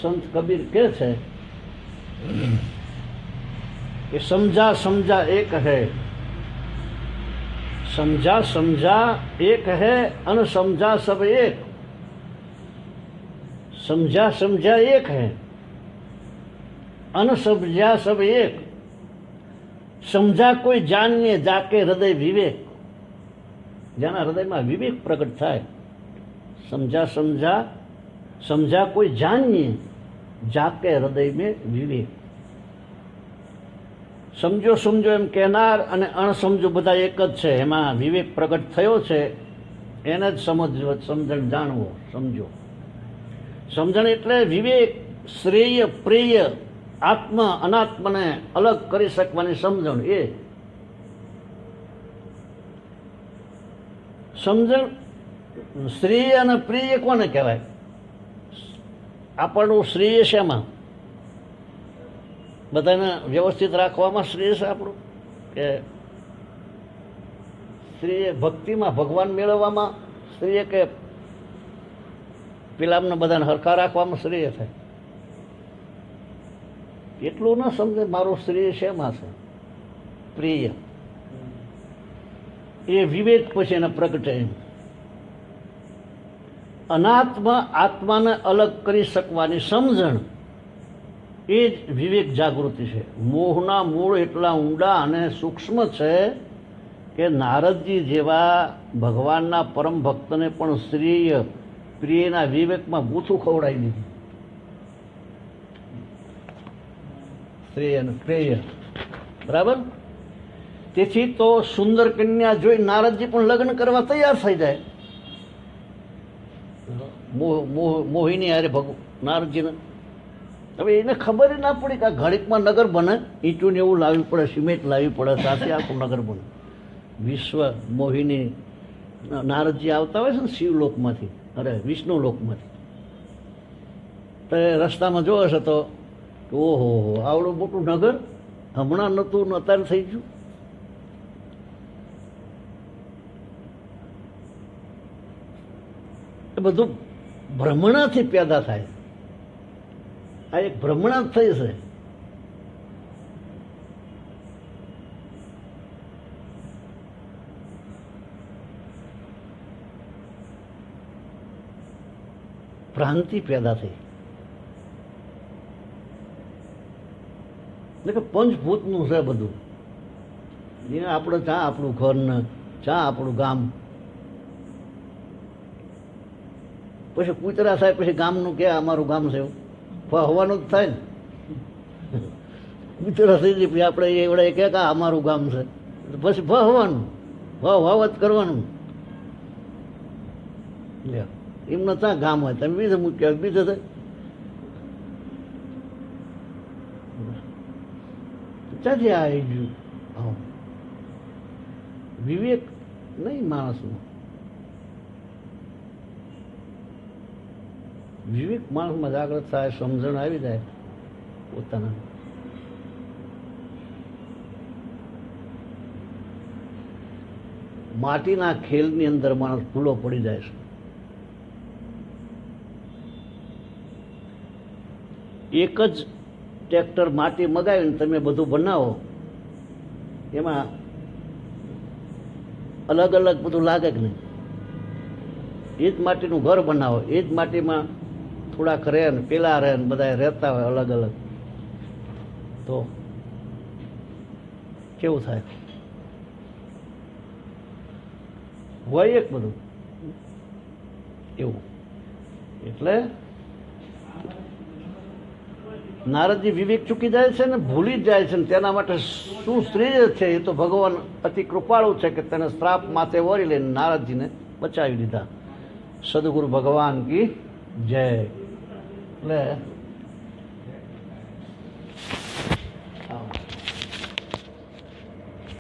સંત કબીર કહે છે કે સમજા સમજા એક હૈ, સમજા સમજા એક હૈ અને સમજા સબ એક. સમજા સમજા એક હૈ અન સમજા સબ એક. સમજા કોઈ જાણીએ જાકે હૃદય વિવેક. જેના હૃદયમાં વિવેક પ્રગટ થાય. સમજા સમજા સમજા કોઈ જાણીએ જાકે હૃદય મેં વિવેક. સમજો સમજો એમ કહેનાર અને અણસમજો બધા એક જ છે. એમાં વિવેક પ્રગટ થયો છે એને જ સમજણ જાણવો. સમજો સમજણ એટલે વિવેક, શ્રેય પ્રેય, આત્મ અનાત્મને અલગ કરી શકવાની સમજણ. એ સમજણ શ્રેય અને પ્રિય કોને કહેવાય? આપણું શ્રેય શેમાં? બધાને વ્યવસ્થિત રાખવામાં શ્રેય છે આપણું? કે શ્રેય ભક્તિમાં ભગવાન મેળવવામાં શ્રેય કે પેલામને બધાને હરખા રાખવામાં શ્રેય થાય? એટલું ન સમજે મારું શ્રેય શેમાં છે? પ્રિય. એ વિવેક પછી એને પ્રગટે. અનાત્મ આત્માને અલગ કરી શકવાની સમજણ એ જ વિવેક જાગૃતિ છે. મોહના મૂળ એટલા ઊંડા અને સૂક્ષ્મ છે કે નારદજી જેવા ભગવાનના પરમ ભક્તને પણ શ્રેય પ્રિયના વિવેકમાં ગૂંથું ખવડાવી દીધું. શ્રેય અને પ્રેય બરાબર. તેથી તો સુંદર કન્યા જોઈ નારદજી પણ લગ્ન કરવા તૈયાર થઈ જાય. મોહિની હારે નારદજીને. હવે એને ખબર ય ના પડી કે આ ઘડીકમાં નગર બને, ઈંટું ને એવું લાવવી પડે, સિમેન્ટ લાવવી પડે, સાથે આખું નગર બને. વિશ્વ મોહિની નારદજી આવતા હોય છે ને શિવલોકમાંથી, અરે વિષ્ણુ લોકમાંથી, તો એ રસ્તામાં જોવે છે તો ઓહો આવડું મોટું નગર હમણાં નહોતું ને અત્યારે થઈ ગયું. એ બધું ભ્રમણાથી પેદા થાય. આ એક ભ્રમણા જ થઈ છે. ભ્રાંતિ પેદા થઈ. એટલે કે પંચભૂતનું છે બધું. એ આપણે ચા આપણું ઘર ને ચા આપણું ગામ, પછી કૂતરા થાય પછી ગામનું કે અમારું ગામ છે એવું હવાનું જ થાય ને. કૂતરા થઈ જાય પછી આપણે એવડે કે અમારું ગામ છે, પછી હવાનું ભાવ જ કરવાનું. લે એમને ત્યાં ગામ હોય તમે બીજે મૂક્યા બીજે થાય. ક્યાંથી આવી ગયું? હા, વિવેક નહીં માણસનો. વિવેક માણસમાં જાગૃત થાય, સમજણ આવી જાય પોતાના. માટીના ખેલની અંદર માણસ ભૂલો પડી જાય છે. એક જ ટ્રેક્ટર માટી મગાવીને તમે બધું બનાવો, એમાં અલગ અલગ બધું લાગે કે નહીં? એ જ માટીનું ઘર બનાવો, એ જ માટીમાં થોડાક રહે ને પેલા રહે ને બધા રહેતા હોય અલગ અલગ, તો કેવું થાય? હોય એક બધું એવું. એટલે નારદજી વિવેક ચૂકી જાય છે ને ભૂલી જ જાય છે ને તેના માટે શું શ્રેય છે? એ તો ભગવાન અતિ કૃપાળુ છે કે તેને શ્રાપ માથે વળી લઈને નારદજીને બચાવી દીધા. સદગુરુ ભગવાન કી જય. એટલે